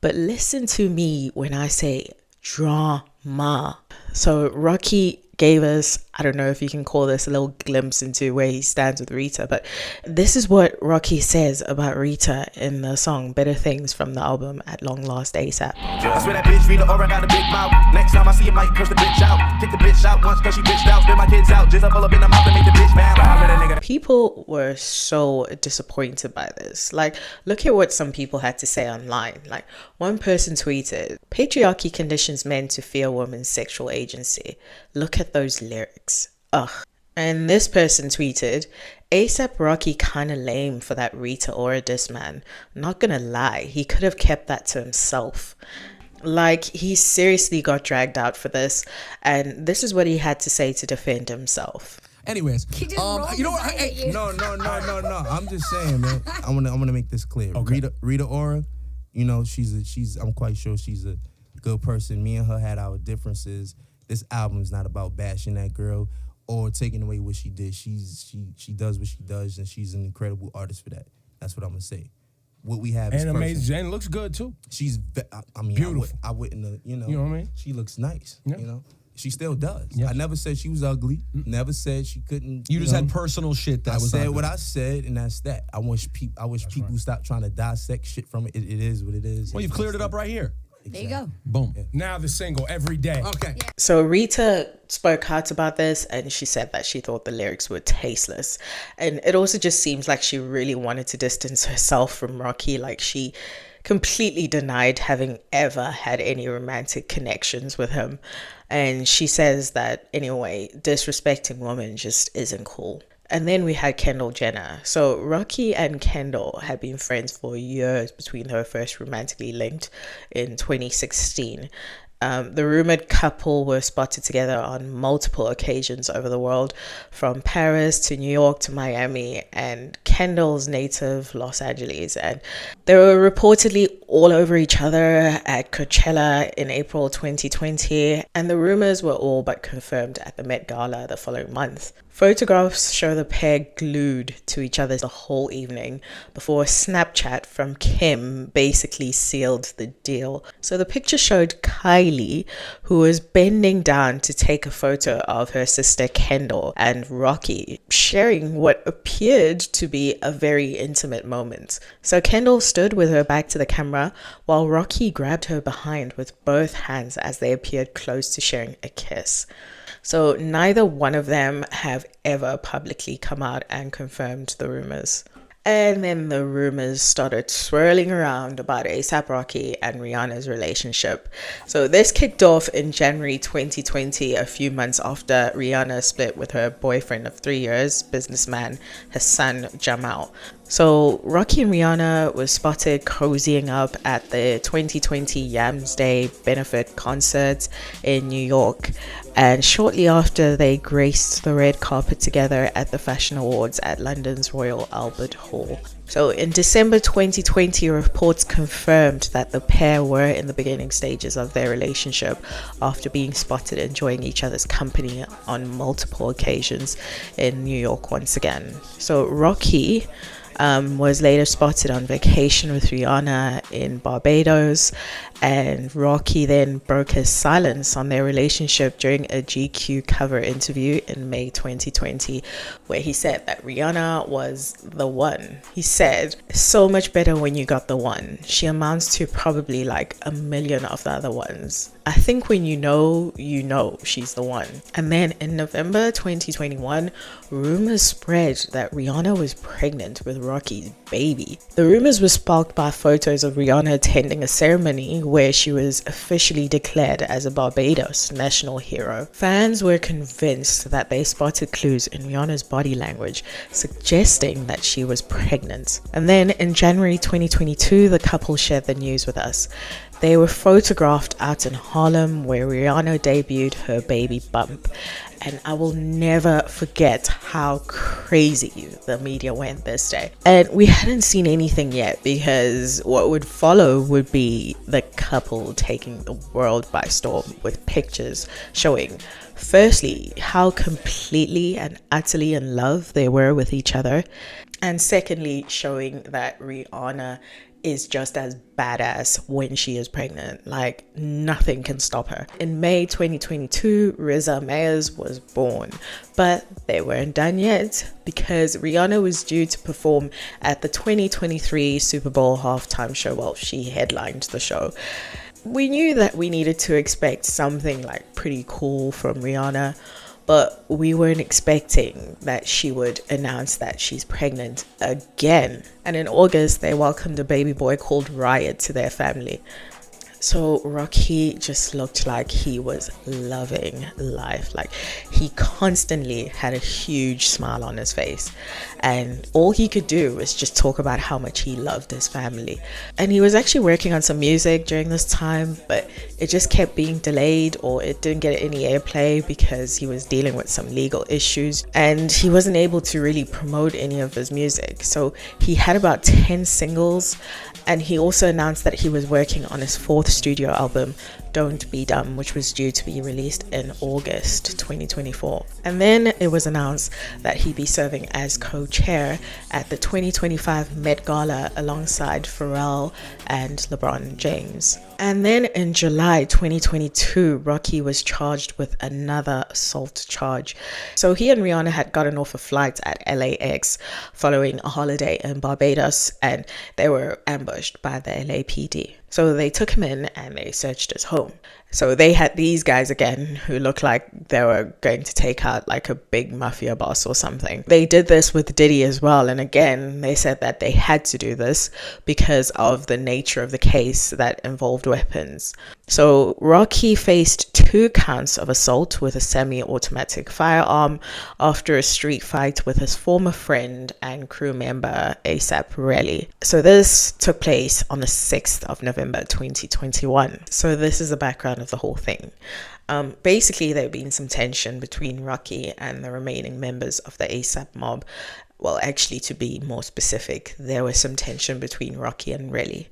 But listen to me when I say drama. So Rocky gave us, I don't know if you can call this a little glimpse into where he stands with Rita, but this is what Rocky says about Rita in the song Better Things from the album At Long Last ASAP. I swear that bitch Rita Ora got a big mouth. Next time I see him, might curse the bitch out. Kick the bitch out once cause she bitched out. Spit my kids out, just pull up in the mouth and make the bitch mad. People were so disappointed by this. Like, look at what some people had to say online. Like, one person tweeted, "Patriarchy conditions men to fear women's sexual agency. Look at those lyrics. Ugh." And this person tweeted, "ASAP Rocky kinda lame for that Rita Ora diss, man. Not gonna lie, he could have kept that to himself." Like, he seriously got dragged out for this, and this is what he had to say to defend himself. Anyways, you know what? Hey, No. I'm just saying, man. I wanna make this clear. Okay. Rita Ora, you know, I'm quite sure she's a good person. Me and her had our differences. This album's not about bashing that girl or taking away what she did. She does what she does, and she's an incredible artist for that. That's what I'm gonna say. What we have is and amazing. perfect. And looks good too. She's, I mean, beautiful. I wouldn't, You know what I mean? She looks nice. Yeah. You know, she still does. Yeah. I never said she was ugly. Never said she couldn't. You just know. had personal shit that I was. said what I said, and that's that. I wish people stop trying to dissect shit from it. It is what it is. Well, you've cleared it up right here. There you go. Boom. Yeah. Now the single every day. Okay. Yeah. So Rita spoke out about this and she said that she thought the lyrics were tasteless. And it also just seems like she really wanted to distance herself from Rocky. Like, she completely denied having ever had any romantic connections with him. And she says that, anyway, disrespecting women just isn't cool. And then we had Kendall Jenner. So Rocky and Kendall had been friends for years between her first romantically linked in 2016. The rumored couple were spotted together on multiple occasions over the world, from Paris to New York to Miami and Kendall's native Los Angeles. And they were reportedly all over each other at Coachella in April 2020. And the rumors were all but confirmed at the Met Gala the following month. Photographs show the pair glued to each other the whole evening before a Snapchat from Kim basically sealed the deal. So the picture showed Kylie, who was bending down to take a photo of her sister Kendall and Rocky, sharing what appeared to be a very intimate moment. So Kendall stood with her back to the camera while Rocky grabbed her behind with both hands as they appeared close to sharing a kiss. So neither one of them have ever publicly come out and confirmed the rumors. And then the rumors started swirling around about A$AP Rocky and Rihanna's relationship. So this kicked off in January 2020, a few months after Rihanna split with her boyfriend of 3 years, businessman Hassan Jamal. So Rocky and Rihanna was spotted cozying up at the 2020 Yams Day benefit concert in New York. And shortly after, they graced the red carpet together at the Fashion Awards at London's Royal Albert Hall. So in December 2020, reports confirmed that the pair were in the beginning stages of their relationship after being spotted enjoying each other's company on multiple occasions in New York once again. So Rocky was later spotted on vacation with Rihanna in Barbados, and Rocky then broke his silence on their relationship during a GQ cover interview in May 2020, where he said that Rihanna was the one. He said, "So much better when you got the one. She amounts to probably like a million of the other ones. I think when you know she's the one." And then in November 2021, rumors spread that Rihanna was pregnant with Rocky's baby. The rumors were sparked by photos of Rihanna attending a ceremony where she was officially declared as a Barbados national hero. Fans were convinced that they spotted clues in Rihanna's body language suggesting that she was pregnant. And then in January 2022, the couple shared the news with us. They were photographed out in Harlem where Rihanna debuted her baby bump. And I will never forget how crazy the media went this day. And we hadn't seen anything yet, because what would follow would be the couple taking the world by storm with pictures showing, firstly, how completely and utterly in love they were with each other. And secondly, showing that Rihanna is just as badass when she is pregnant. Like, nothing can stop her. In May 2022, Riza Mayers was born, but they weren't done yet, because Rihanna was due to perform at the 2023 Super Bowl halftime show. Well, she headlined the show. We knew that we needed to expect something like pretty cool from Rihanna, but we weren't expecting that she would announce that she's pregnant again. And in August, they welcomed a baby boy called Riot to their family. So Rocky just looked like he was loving life. Like, he constantly had a huge smile on his face, and all he could do was just talk about how much he loved his family. And he was actually working on some music during this time, but it just kept being delayed, or it didn't get any airplay because he was dealing with some legal issues, and he wasn't able to really promote any of his music. So he had about 10 singles, and he also announced that he was working on his 4th studio album, Don't Be Dumb, which was due to be released in August 2024. And then it was announced that he'd be serving as co-chair at the 2025 Met Gala alongside Pharrell and LeBron James. And then in July 2022, Rocky was charged with another assault charge. So he and Rihanna had gotten off a flight at LAX following a holiday in Barbados, and they were ambushed by the LAPD. So they took him in and they searched his home. So they had these guys again who looked like they were going to take out like a big mafia boss or something. They did this with Diddy as well. And again, they said that they had to do this because of the nature of the case that involved weapons. So Rocky faced 2 counts of assault with a semi-automatic firearm after a street fight with his former friend and crew member A$AP Rocky. So this took place on the 6th of November 2021. So this is the background of the whole thing. Basically, there had been some tension between Rocky and the remaining members of the A$AP mob. Well, actually, to be more specific, there was some tension between Rocky and Relly.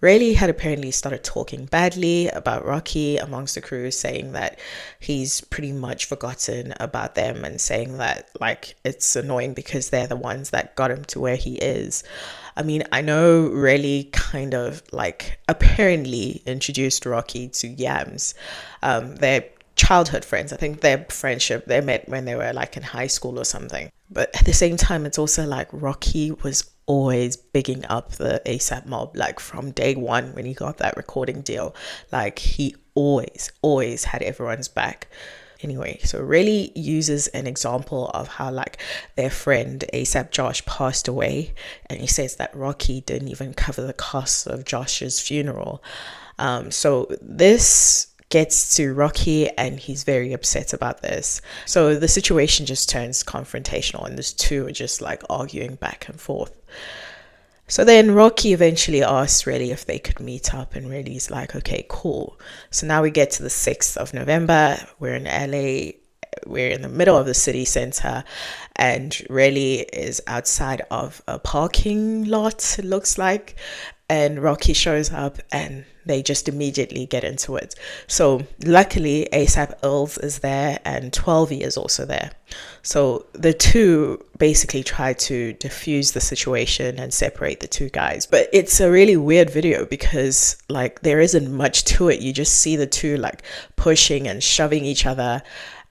Relly had apparently started talking badly about Rocky amongst the crew, saying that he's pretty much forgotten about them and saying that, like, it's annoying because they're the ones that got him to where he is. I mean, I know Relly kind of, like, apparently introduced Rocky to Yams. They're childhood friends. I think their friendship, they met when they were, like, in high school or something. But at the same time, it's also like Rocky was always bigging up the A$AP mob, like from day one when he got that recording deal. Like, he always had everyone's back. Anyway, so really uses an example of how like their friend ASAP Josh passed away, and he says that Rocky didn't even cover the costs of Josh's funeral. So this gets to Rocky, and he's very upset about this. So the situation just turns confrontational, and these two are just like arguing back and forth. So then Rocky eventually asks Relly if they could meet up, and Relly's like, okay, cool. So now we get to the 6th of November. We're in LA. We're in the middle of the city center, and Relly is outside of a parking lot, it looks like. And Rocky shows up, and they just immediately get into it. So luckily ASAP Ills is there, and 12 is also there. So the two basically try to diffuse the situation and separate the two guys. But it's a really weird video because like there isn't much to it. You just see the two like pushing and shoving each other,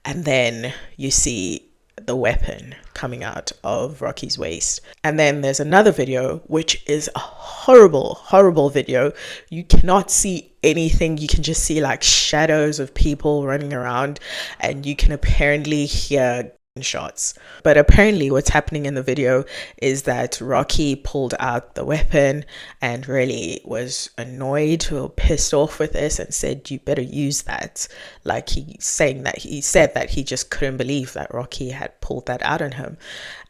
and then you see the weapon coming out of Rocky's waist. And then there's another video, which is a horrible video. You cannot see anything. You can just see like shadows of people running around, and you can apparently hear shots. But apparently what's happening in the video is that Rocky pulled out the weapon and really was annoyed or pissed off with this and said, you better use that. Like he said that he just couldn't believe that Rocky had pulled that out on him.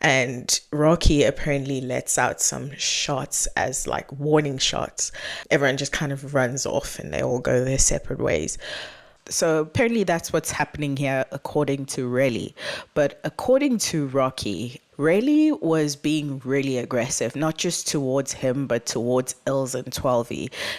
And Rocky apparently lets out some shots as like warning shots. Everyone just kind of runs off and they all go their separate ways. So apparently that's what's happening here according to Relly. But according to Rocky, Relly was being really aggressive, not just towards him, but towards Ills and 12.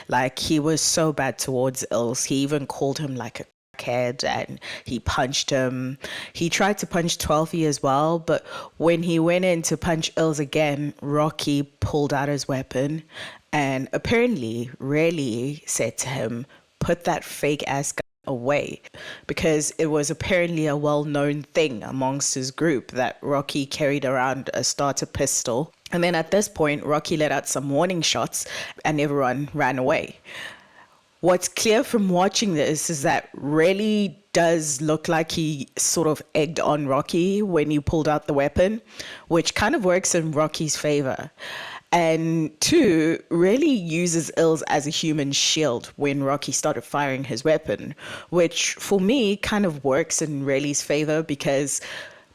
Like he was so bad towards Ills. He even called him like a crackhead, and he punched him. He tried to punch 12 as well, but when he went in to punch Ills again, Rocky pulled out his weapon, and apparently Relly said to him, put that fake ass gun away, because it was apparently a well-known thing amongst his group that Rocky carried around a starter pistol. And then at this point, Rocky let out some warning shots and everyone ran away. What's clear from watching this is that Relly does look like he sort of egged on Rocky when he pulled out the weapon, which kind of works in Rocky's favor. And two, really uses Ills as a human shield when Rocky started firing his weapon, which for me kind of works in Relly's favor because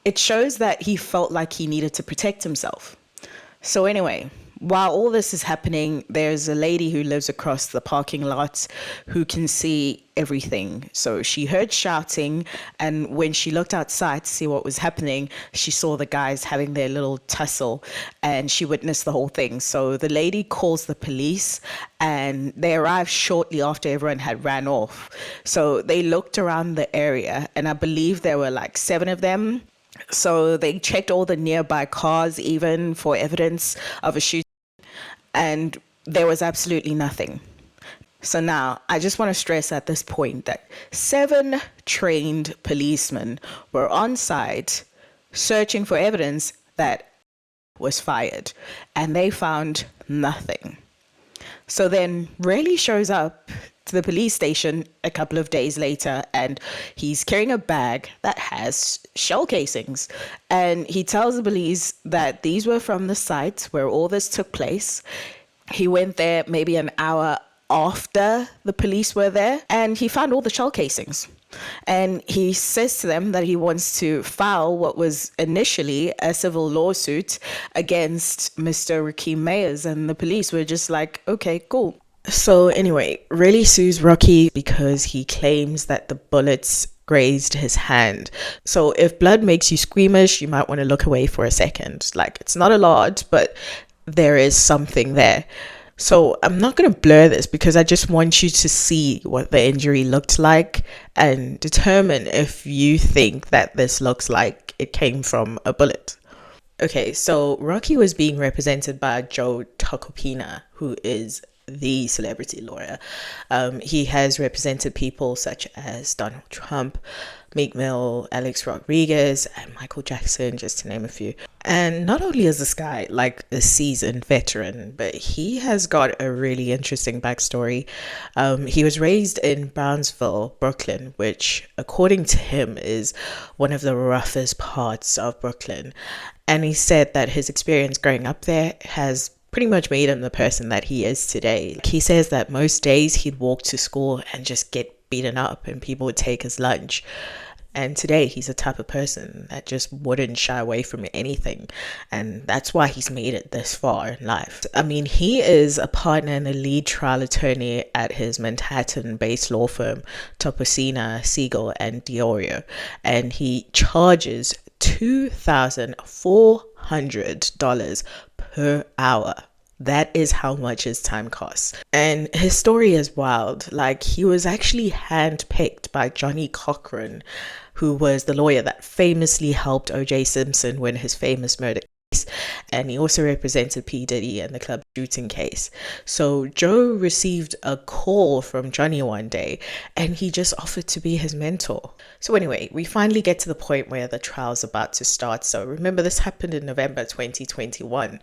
it shows that he felt like he needed to protect himself. So anyway, while all this is happening, there's a lady who lives across the parking lot who can see everything. So she heard shouting, and when she looked outside to see what was happening, she saw the guys having their little tussle, and she witnessed the whole thing. So the lady calls the police, and they arrived shortly after everyone had ran off. So they looked around the area, and I believe there were like 7 of them. So they checked all the nearby cars even for evidence of a shooting, and there was absolutely nothing. So now I just want to stress at this point that 7 trained policemen were on site searching for evidence that was fired, and they found nothing. So then Relly shows up to the police station a couple of days later, and he's carrying a bag that has shell casings, and he tells the police that these were from the site where all this took place. He went there maybe an hour after the police were there, and he found all the shell casings. And he says to them that he wants to file what was initially a civil lawsuit against Mr. Rakeem Mayers, and the police were just like, okay, cool. So anyway, Relly sues Rocky because he claims that the bullets grazed his hand. So if blood makes you squeamish, you might want to look away for a second. Like, it's not a lot, but there is something there. So I'm not going to blur this because I just want you to see what the injury looked like and determine if you think that this looks like it came from a bullet. Okay, so Rocky was being represented by Joe Tacopina, who is the celebrity lawyer. He has represented people such as Donald Trump, Meek Mill, Alex Rodriguez, and Michael Jackson, just to name a few. And not only is this guy like a seasoned veteran, but he has got a really interesting backstory. He was raised in Brownsville, Brooklyn, which, according to him, is one of the roughest parts of Brooklyn. And he said that his experience growing up there has pretty much made him the person that he is today. He says that most days he'd walk to school and just get beaten up and people would take his lunch. And today he's the type of person that just wouldn't shy away from anything. And that's why he's made it this far in life. I mean, he is a partner and a lead trial attorney at his Manhattan-based law firm, Topocina, Siegel, and Diorio. And he charges $2,400 per hour. That is how much his time costs. And his story is wild. Like, he was actually handpicked by Johnny Cochran, who was the lawyer that famously helped O.J. Simpson win his famous murder case. And he also represented P. Diddy in the club shooting case. So Joe received a call from Johnny one day, and he just offered to be his mentor. So anyway, we finally get to the point where the trial's about to start. So remember, this happened in November 2021.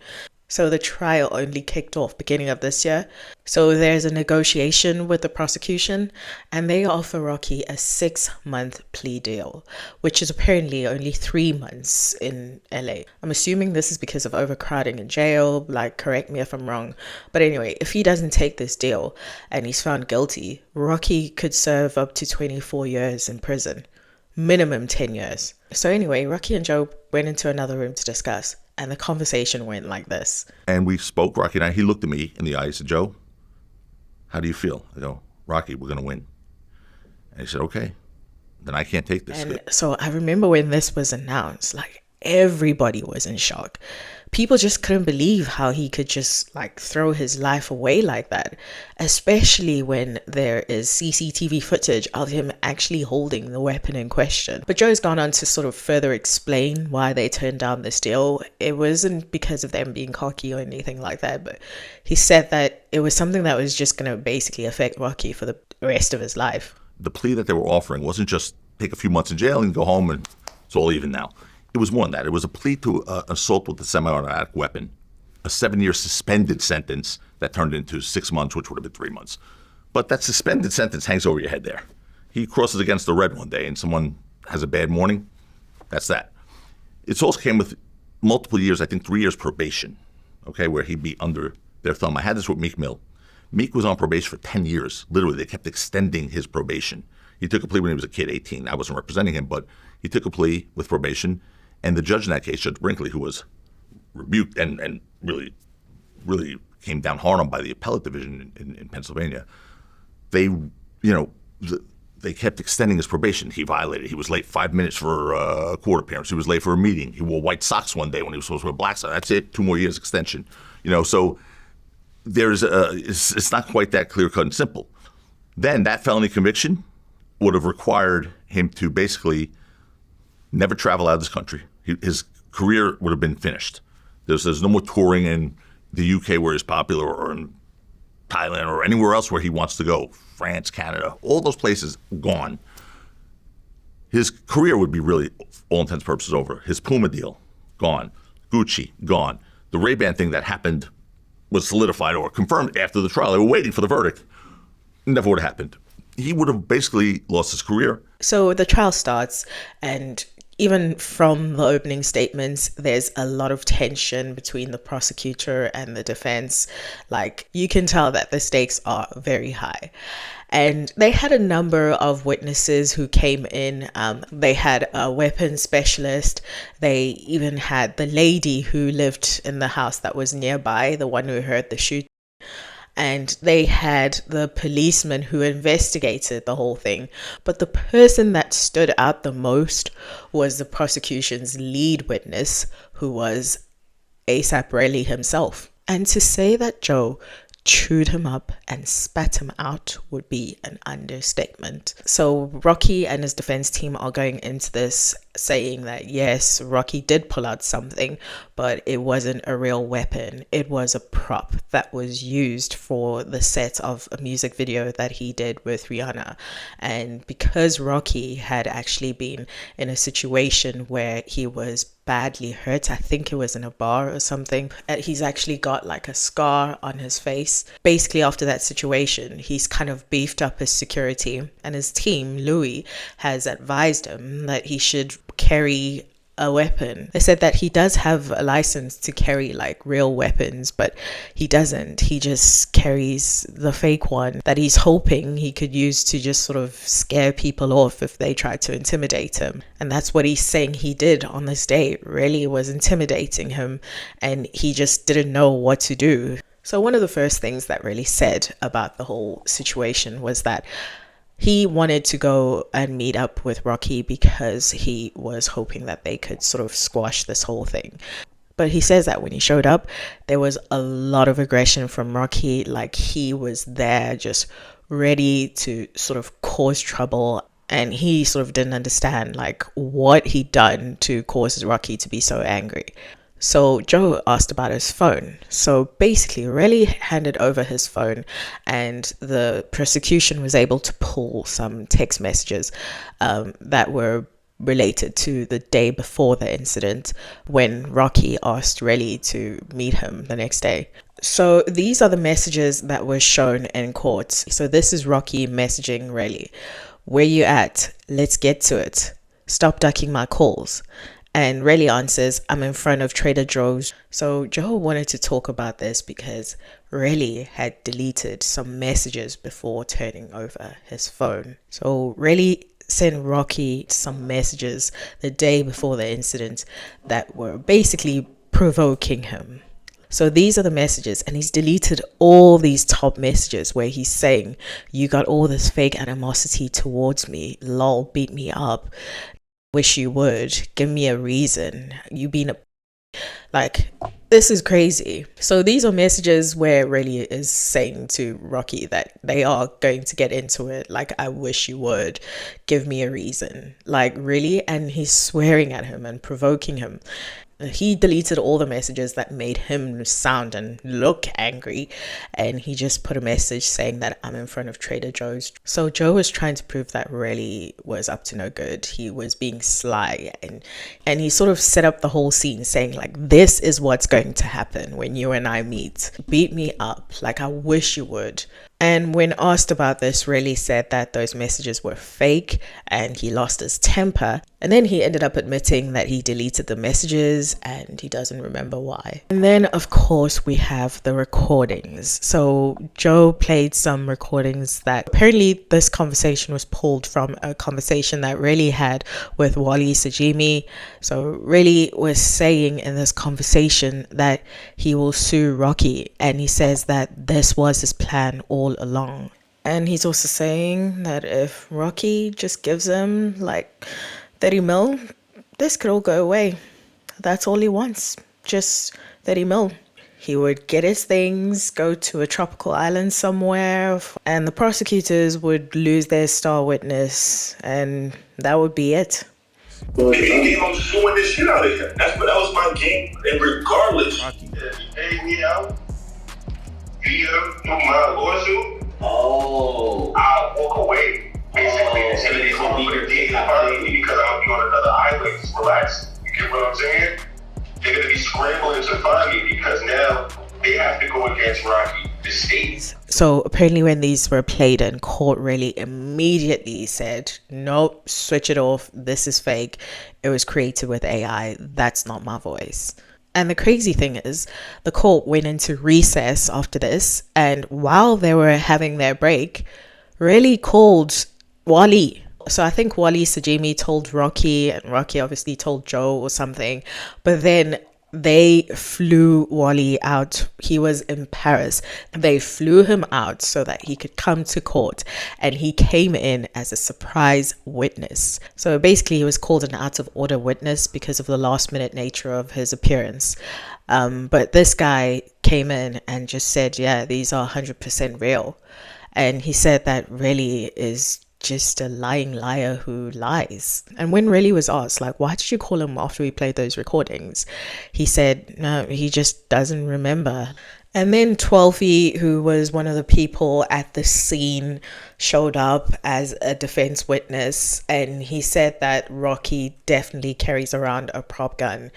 So the trial only kicked off beginning of this year. So there's a negotiation with the prosecution, and they offer Rocky a 6-month plea deal, which is apparently only 3 months in LA. I'm assuming this is because of overcrowding in jail, like, correct me if I'm wrong. But anyway, if he doesn't take this deal and he's found guilty, Rocky could serve up to 24 years in prison, minimum 10 years. So anyway, Rocky and Joe went into another room to discuss. And the conversation went like this. And we spoke, Rocky and I. He looked at me in the eye. He said, Joe, how do you feel? I go, Rocky, we're going to win. And he said, okay, then I can't take this. And so I remember when this was announced, like, everybody was in shock. People just couldn't believe how he could just like throw his life away like that, especially when there is CCTV footage of him actually holding the weapon in question. But Joe's gone on to sort of further explain why they turned down this deal. It wasn't because of them being cocky or anything like that, but he said that it was something that was just going to basically affect Rocky for the rest of his life. The plea that they were offering wasn't just take a few months in jail and go home and it's all even now. It was more than that. It was a plea to assault with a semi-automatic weapon, a 7-year suspended sentence that turned into 6 months, which would have been 3 months. But that suspended sentence hangs over your head there. He crosses against the red one day and someone has a bad morning. That's that. It also came with multiple years, I think 3 years probation, okay, where he'd be under their thumb. I had this with Meek Mill. Meek was on probation for 10 years. Literally, they kept extending his probation. He took a plea when he was a kid, 18. I wasn't representing him, but he took a plea with probation. And the judge in that case, Judge Brinkley, who was rebuked and really came down hard on by the appellate division in Pennsylvania, they kept extending his probation. He violated. He was late 5 minutes for a court appearance. He was late for a meeting. He wore white socks one day when he was supposed to wear black socks. That's it. 2 more years extension. So it's not quite that clear cut and simple. Then that felony conviction would have required him to basically never travel out of this country. His career would have been finished. There's no more touring in the UK where he's popular, or in Thailand, or anywhere else where he wants to go. France, Canada, all those places gone. His career would be really, all intents and purposes, over. His Puma deal, gone. Gucci, gone. The Ray-Ban thing that happened was solidified or confirmed after the trial. They were waiting for the verdict. Never would have happened. He would have basically lost his career. So the trial starts, and even from the opening statements, there's a lot of tension between the prosecutor and the defense. Like, you can tell that the stakes are very high. And they had a number of witnesses who came in. They had a weapons specialist. They even had the lady who lived in the house that was nearby, the one who heard the shooting. And they had the policeman who investigated the whole thing. But the person that stood out the most was the prosecution's lead witness, who was A$AP Rocky himself. And to say that Joe chewed him up and spat him out would be an understatement. So Rocky and his defense team are going into this saying that yes, Rocky did pull out something, but it wasn't a real weapon. It was a prop that was used for the set of a music video that he did with Rihanna. And because Rocky had actually been in a situation where he was badly hurt, I think it was in a bar or something, he's actually got like a scar on his face. Basically, after that situation, he's kind of beefed up his security, and his team, Louis, has advised him that he should carry a weapon. They said that he does have a license to carry like real weapons, but he doesn't. He just carries the fake one that he's hoping he could use to just sort of scare people off if they try to intimidate him. And that's what he's saying he did on this day. Really was intimidating him, and he just didn't know what to do. So one of the first things that really said about the whole situation was that he wanted to go and meet up with Rocky because he was hoping that they could sort of squash this whole thing. But he says that when he showed up, there was a lot of aggression from Rocky. Like, he was there just ready to sort of cause trouble. And he sort of didn't understand like what he'd done to cause Rocky to be so angry. So Joe asked about his phone. So basically, Relly handed over his phone, and the prosecution was able to pull some text messages that were related to the day before the incident when Rocky asked Relly to meet him the next day. So these are the messages that were shown in court. So this is Rocky messaging Relly. Where you at? Let's get to it. Stop ducking my calls. And Relly answers, I'm in front of Trader Joe's. So Joe wanted to talk about this because Relly had deleted some messages before turning over his phone. So Relly sent Rocky some messages the day before the incident that were basically provoking him. So these are the messages, and he's deleted all these top messages where he's saying, you got all this fake animosity towards me, lol, beat me up. Wish you would give me a reason. You been a like, this is crazy. So these are messages where Relly is saying to Rocky that they are going to get into it. Like, I wish you would give me a reason. Like, really? And he's swearing at him and provoking him. He deleted all the messages that made him sound and look angry, and he just put a message saying that I'm in front of Trader Joe's. So Joe was trying to prove that Relly was up to no good. He was being sly, and he sort of set up the whole scene saying like, this is what's going to happen when you and I meet. Beat me up, like I wish you would. And when asked about this, Relly said that those messages were fake and he lost his temper. And then he ended up admitting that he deleted the messages and he doesn't remember why. And then, of course, we have the recordings. So Joe played some recordings that apparently this conversation was pulled from a conversation that Relly had with Wally Sajimi. So Relly was saying in this conversation that he will sue Rocky, and he says that this was his plan all along. And he's also saying that if Rocky just gives him like 30 mil, this could all go away. That's all he wants, just 30 mil. He would get his things, go to a tropical island somewhere, and the prosecutors would lose their star witness, and that would be it. I'm suing this shit out of him. That was my game, and regardless, hey, me out via my lawsuit. Oh, I'll walk away. Basically, and it's gonna be your day because I'll be on another island. Just relax. You get what I'm saying? They're gonna be scrambling to find me because now they have to go against Rocky, the state. So apparently when these were played in court, Relly immediately said, nope, switch it off. This is fake. It was created with AI. That's not my voice. And the crazy thing is, the court went into recess after this, and while they were having their break, Relly called Wally. So I think Wally Sajimi told Rocky, and Rocky obviously told Joe or something, but then they flew Wally out. He was in Paris. They flew him out so that he could come to court, and he came in as a surprise witness. So basically he was called an out of order witness because of the last minute nature of his appearance. But this guy came in and just said, yeah, these are 100% real. And he said that Relly is just a lying liar who lies. And when Relly was asked, like, why did you call him after we played those recordings? He said, no, he just doesn't remember. And then 12e, who was one of the people at the scene, showed up as a defense witness, and he said that Rocky definitely carries around a prop gun,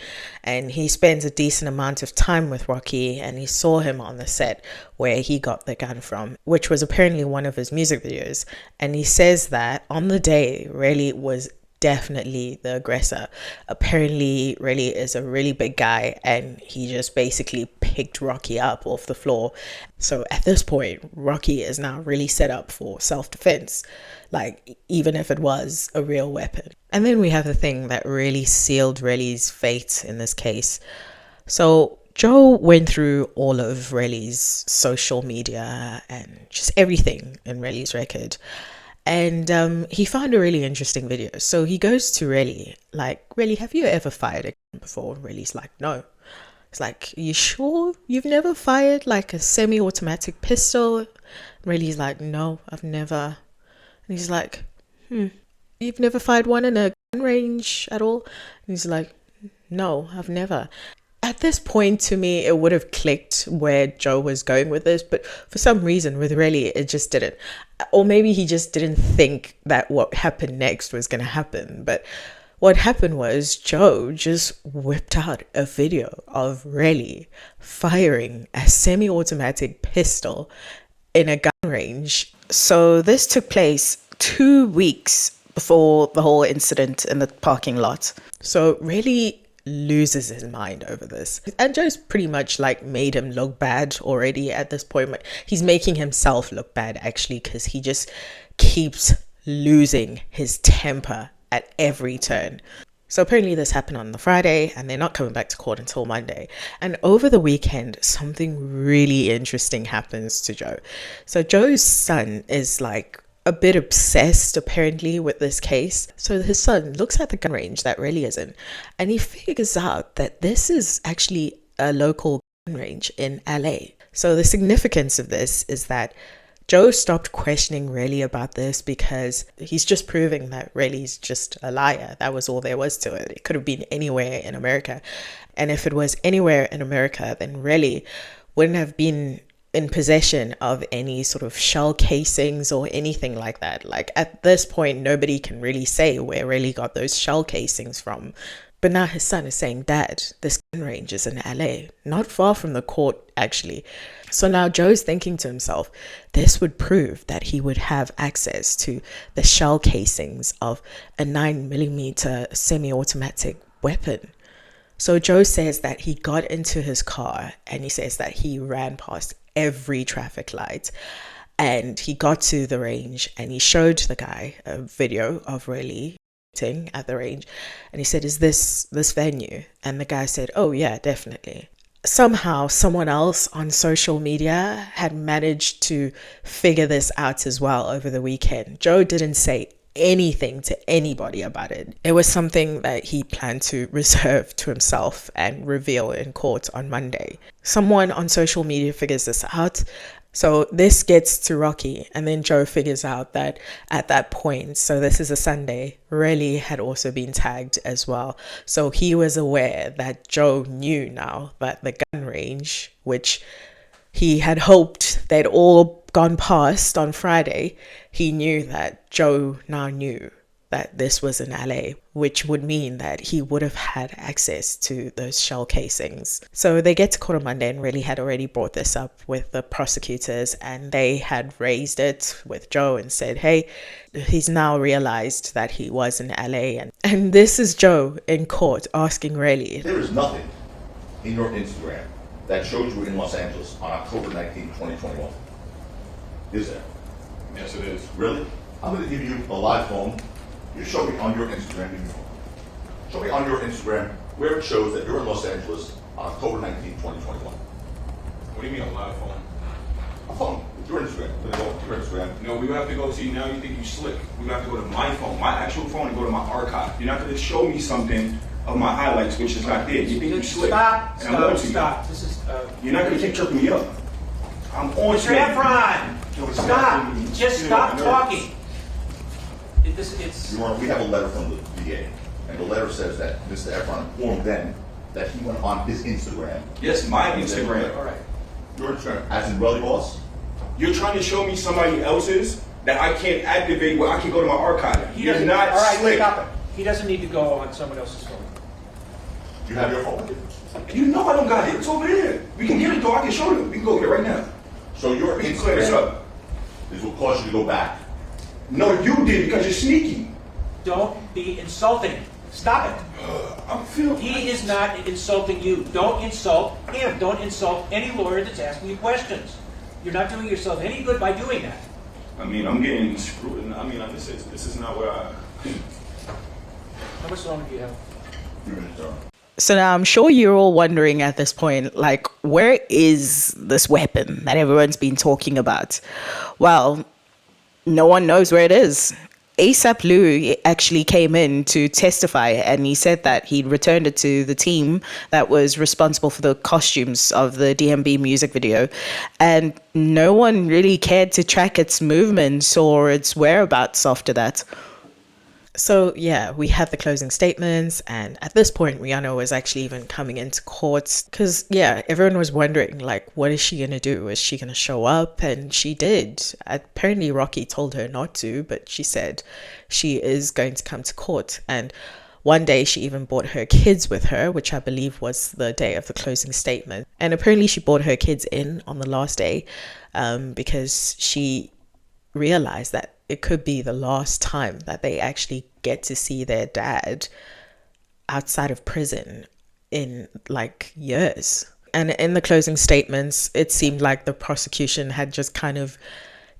and he spends a decent amount of time with Rocky, and he saw him on the set where he got the gun from, which was apparently one of his music videos. And he says that on the day, Relly was definitely the aggressor. Apparently Relly is a really big guy, and he just basically picked Rocky up off the floor. So at this point, Rocky is now really set up for self-defense, like even if it was a real weapon. And then we have the thing that really sealed Relly's fate in this case. So Joe went through all of Relly's social media and just everything in Relly's record. And he found a really interesting video. So he goes to Relly, like, Relly, have you ever fired a gun before? Relly's like, no. He's like, are you sure you've never fired like a semi-automatic pistol? Relly's like, no, I've never. And he's like, you've never fired one in a gun range at all? And he's like, no, I've never. At this point, to me, it would have clicked where Joe was going with this, but for some reason with Relly, it just didn't. Or maybe he just didn't think that what happened next was going to happen. But what happened was Joe just whipped out a video of Relly firing a semi-automatic pistol in a gun range. So this took place 2 weeks before the whole incident in the parking lot. So Relly loses his mind over this, and Joe's pretty much like made him look bad already at this point. He's making himself look bad actually, because he just keeps losing his temper at every turn. So apparently this happened on the Friday, and they're not coming back to court until Monday. And over the weekend, something really interesting happens to Joe. So Joe's son is like a bit obsessed apparently with this case. So his son looks at the gun range that Relly is in, and he figures out that this is actually a local gun range in LA. So the significance of this is that Joe stopped questioning Relly about this, because he's just proving that Relly's just a liar. That was all there was to it. It could have been anywhere in America. And if it was anywhere in America, then Relly wouldn't have been in possession of any sort of shell casings or anything like that. Like at this point, nobody can really say where Relly got those shell casings from. But now his son is saying, Dad, this gun range is in LA, not far from the court actually. So now Joe's thinking to himself, this would prove that he would have access to the shell casings of a 9mm semi-automatic weapon. So Joe says that he got into his car, and he says that he ran past every traffic light, and he got to the range, and he showed the guy a video of Relly at the range, and he said, is this venue? And the guy said, oh yeah, definitely. Somehow someone else on social media had managed to figure this out as well over the weekend. Joe didn't say anything to anybody about it. It was something that he planned to reserve to himself and reveal in court on Monday. Someone on social media figures this out. So this gets to Rocky, and then Joe figures out that at that point, so this is a Sunday, Relly had also been tagged as well. So he was aware that Joe knew now that the gun range, which he had hoped they'd all gone past on Friday, he knew that Joe now knew that this was in LA, which would mean that he would have had access to those shell casings. So they get to court on Monday, and Relly had already brought this up with the prosecutors, and they had raised it with Joe and said, hey, he's now realized that he was in LA. And this is Joe in court asking Relly, there is nothing in your Instagram that showed you were in Los Angeles on October 19, 2021. Is there? Yes, it is. Really? I'm going to give you a live phone. You show me on your Instagram. Show me on your Instagram where it shows that you're in Los Angeles on October 19, 2021. What do you mean a live phone? A phone with your Instagram. We're going to go to your Instagram. No, we would have to go see. Now you think you slick. We would have to go to my phone, my actual phone, and go to my archive. You're not going to show me something of my highlights, which is not there. You think you slick. Stop. This is. You're not going to keep tripping me up. I'm on Mr. Efron! Stop! Just stop talking. We have a letter from the VA, and the letter says that Mr. Efron informed them that he went on his Instagram. Yes, my Instagram. All right. Your Instagram, as in Relly Boss? You're trying to show me somebody else's that I can't activate where I can go to my archive. He You're doesn't. not All right, slick. stop it. He doesn't need to go on someone else's phone. You have your phone? You know I don't got it. It's over there. We can get it though. I can show them. We can go get it right now. So your We can clear this Instagram up. is what caused you to go back. No, you did because you're sneaky. Don't be insulting. Stop it. He is not insulting you. Don't insult him. Don't insult any lawyer that's asking you questions. You're not doing yourself any good by doing that. I mean, I'm getting screwed. I mean, this is not where I. How much longer do you have? So now I'm sure you're all wondering at this point, like, where is this weapon that everyone's been talking about? Well, no one knows where it is. ASAP Lou actually came in to testify, and he said that he'd returned it to the team that was responsible for the costumes of the DMB music video, and no one really cared to track its movements or its whereabouts after that. So yeah, we had the closing statements, and at this point Rihanna was actually even coming into court because yeah, everyone was wondering, like, what is she gonna do? Is she gonna show up? And she did. Apparently Rocky told her not to, but she said she is going to come to court. And one day she even brought her kids with her, which I believe was the day of the closing statement. And apparently she brought her kids in on the last day because she realized that it could be the last time that they actually get to see their dad outside of prison in like years. And in the closing statements, it seemed like the prosecution had just kind of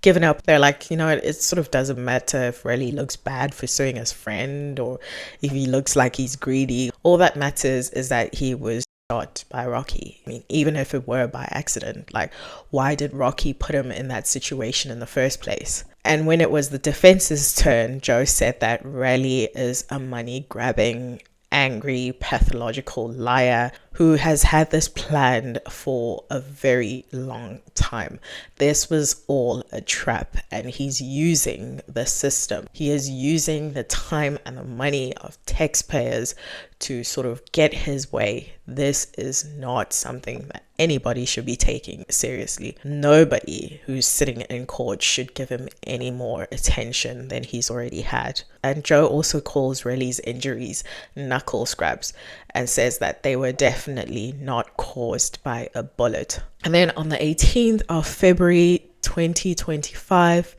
given up. They're like, you know, it sort of doesn't matter if Relly looks bad for suing his friend or if he looks like he's greedy. All that matters is that he was shot by Rocky. I mean, even if it were by accident, like, why did Rocky put him in that situation in the first place? And when it was the defense's turn, Joe said that Relly is a money-grabbing, angry, pathological liar who has had this planned for a very long time. This was all a trap, and he's using the system. He is using the time and the money of taxpayers to sort of get his way. This is not something that anybody should be taking seriously. Nobody who's sitting in court should give him any more attention than he's already had. And Joe also calls Relly's injuries knuckle scrapes and says that they were definitely not caused by a bullet. And then on the 18th of February 2025,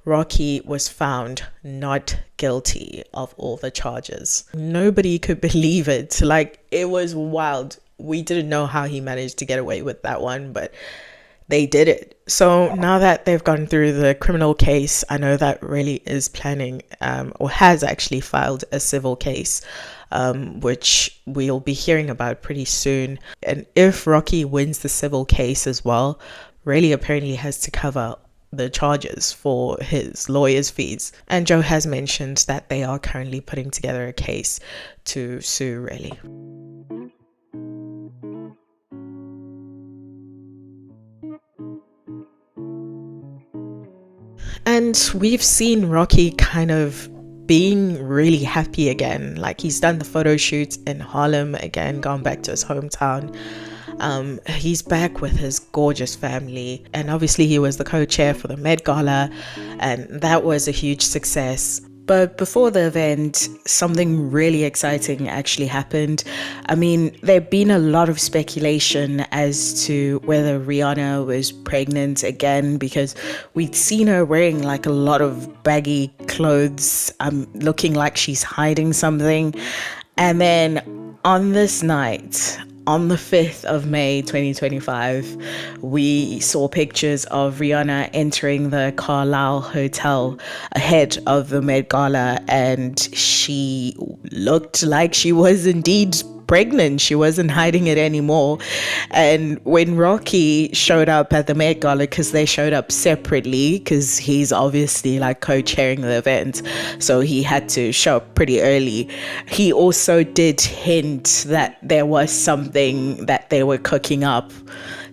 Rocky was found not guilty of all the charges. Nobody could believe it. Like, it was wild. We didn't know how he managed to get away with that one, but they did it. So now that they've gone through the criminal case, I know that Relly is planning or has actually filed a civil case, which we'll be hearing about pretty soon. And if Rocky wins the civil case as well, Relly apparently has to cover the charges for his lawyer's fees. And Joe has mentioned that they are currently putting together a case to sue Relly. And we've seen Rocky kind of being really happy again. Like, he's done the photo shoots in Harlem again, gone back to his hometown. He's back with his gorgeous family, and obviously he was the co-chair for the Met Gala, and that was a huge success. But before the event, something really exciting actually happened. I mean, there'd been a lot of speculation as to whether Rihanna was pregnant again, because we'd seen her wearing like a lot of baggy clothes, looking like she's hiding something. And then on this night, on the 5th of May 2025, we saw pictures of Rihanna entering the Carlisle Hotel ahead of the Met Gala, and she looked like she was indeed pregnant. She wasn't hiding it anymore. And when Rocky showed up at the Met Gala, because they showed up separately, because he's obviously like co-chairing the event, so he had to show up pretty early, he also did hint that there was something that they were cooking up.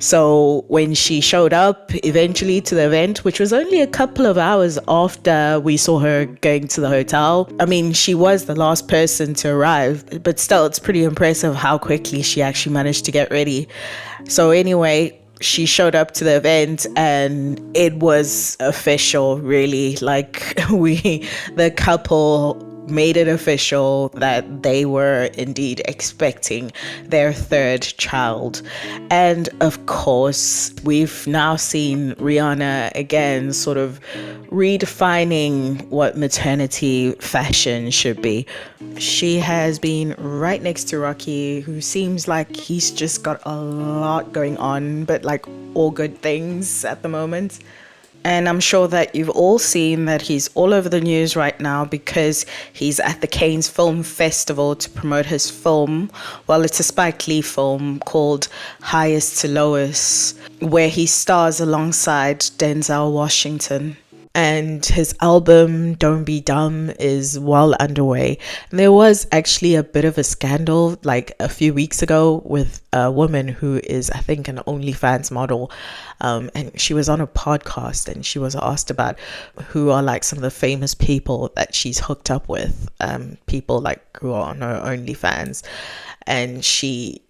So when she showed up eventually to the event, which was only a couple of hours after we saw her going to the hotel, I mean, she was the last person to arrive, but still, it's pretty impressive how quickly she actually managed to get ready. So anyway, she showed up to the event and it was official, really. Like, the couple made it official that they were indeed expecting their third child. And of course, we've now seen Rihanna again sort of redefining what maternity fashion should be. She has been right next to Rocky, who seems like he's just got a lot going on, but like all good things at the moment. And I'm sure that you've all seen that he's all over the news right now because he's at the Cannes Film Festival to promote his film. Well, it's a Spike Lee film called Highest to Lowest, where he stars alongside Denzel Washington. And his album Don't Be Dumb is well underway. And there was actually a bit of a scandal like a few weeks ago with a woman who is, I think, an OnlyFans model, and she was on a podcast and she was asked about who are like some of the famous people that she's hooked up with, people like who are on her OnlyFans, and she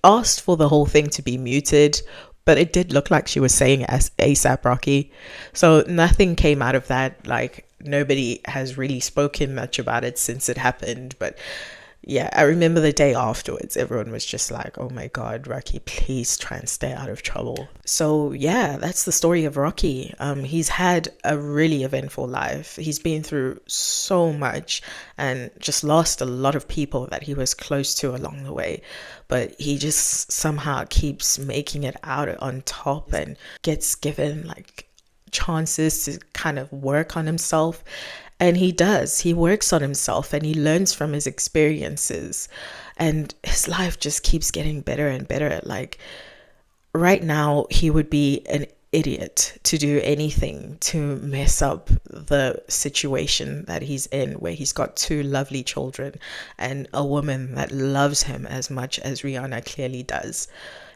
asked for the whole thing to be muted, but it did look like she was saying ASAP Rocky. So nothing came out of that. Like, nobody has really spoken much about it since it happened. But yeah, I remember the day afterwards, everyone was just like, oh my God, Rocky, please try and stay out of trouble. So yeah, that's the story of Rocky. He's had a really eventful life. He's been through so much and just lost a lot of people that he was close to along the way. But he just somehow keeps making it out on top and gets given like chances to kind of work on himself. And he does. He works on himself and he learns from his experiences. And his life just keeps getting better and better. Like, right now, he would be an idiot to do anything to mess up the situation that he's in, where he's got two lovely children and a woman that loves him as much as Rihanna clearly does.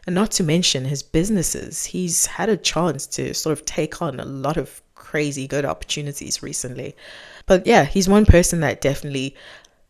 And not to mention his businesses. He's had a chance to sort of take on a lot of crazy good opportunities recently. But yeah, he's one person that definitely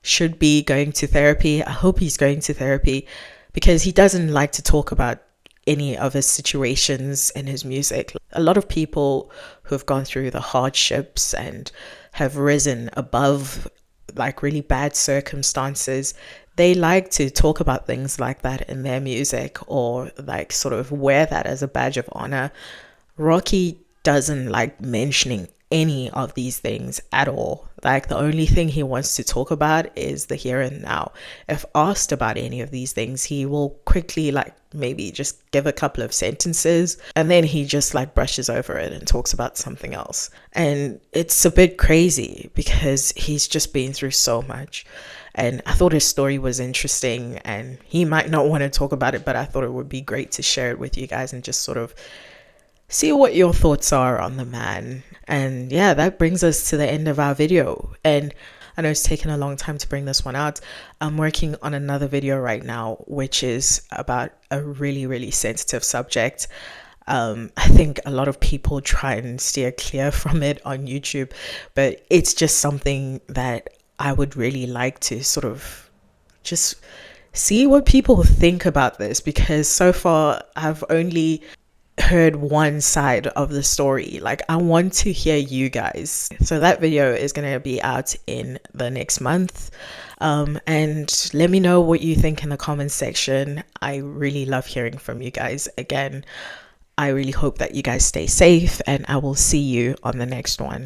should be going to therapy. I hope he's going to therapy because he doesn't like to talk about any of his situations in his music. A lot of people who have gone through the hardships and have risen above like really bad circumstances, they like to talk about things like that in their music or like sort of wear that as a badge of honor. Rocky doesn't like mentioning any of these things at all. Like, the only thing he wants to talk about is the here and now. If asked about any of these things, he will quickly like maybe just give a couple of sentences and then he just like brushes over it and talks about something else. And it's a bit crazy because he's just been through so much. And I thought his story was interesting and he might not want to talk about it, but I thought it would be great to share it with you guys and just sort of see what your thoughts are on the man. And yeah, that brings us to the end of our video. And I know it's taken a long time to bring this one out. I'm working on another video right now, which is about a really, really sensitive subject. I think a lot of people try and steer clear from it on YouTube, but it's just something that I would really like to sort of just see what people think about this, because so far I've only heard one side of the story. Like, I want to hear you guys. So that video is going to be out in the next month. And let me know what you think in the comments section. I really love hearing from you guys. Again, I really hope that you guys stay safe and I will see you on the next one.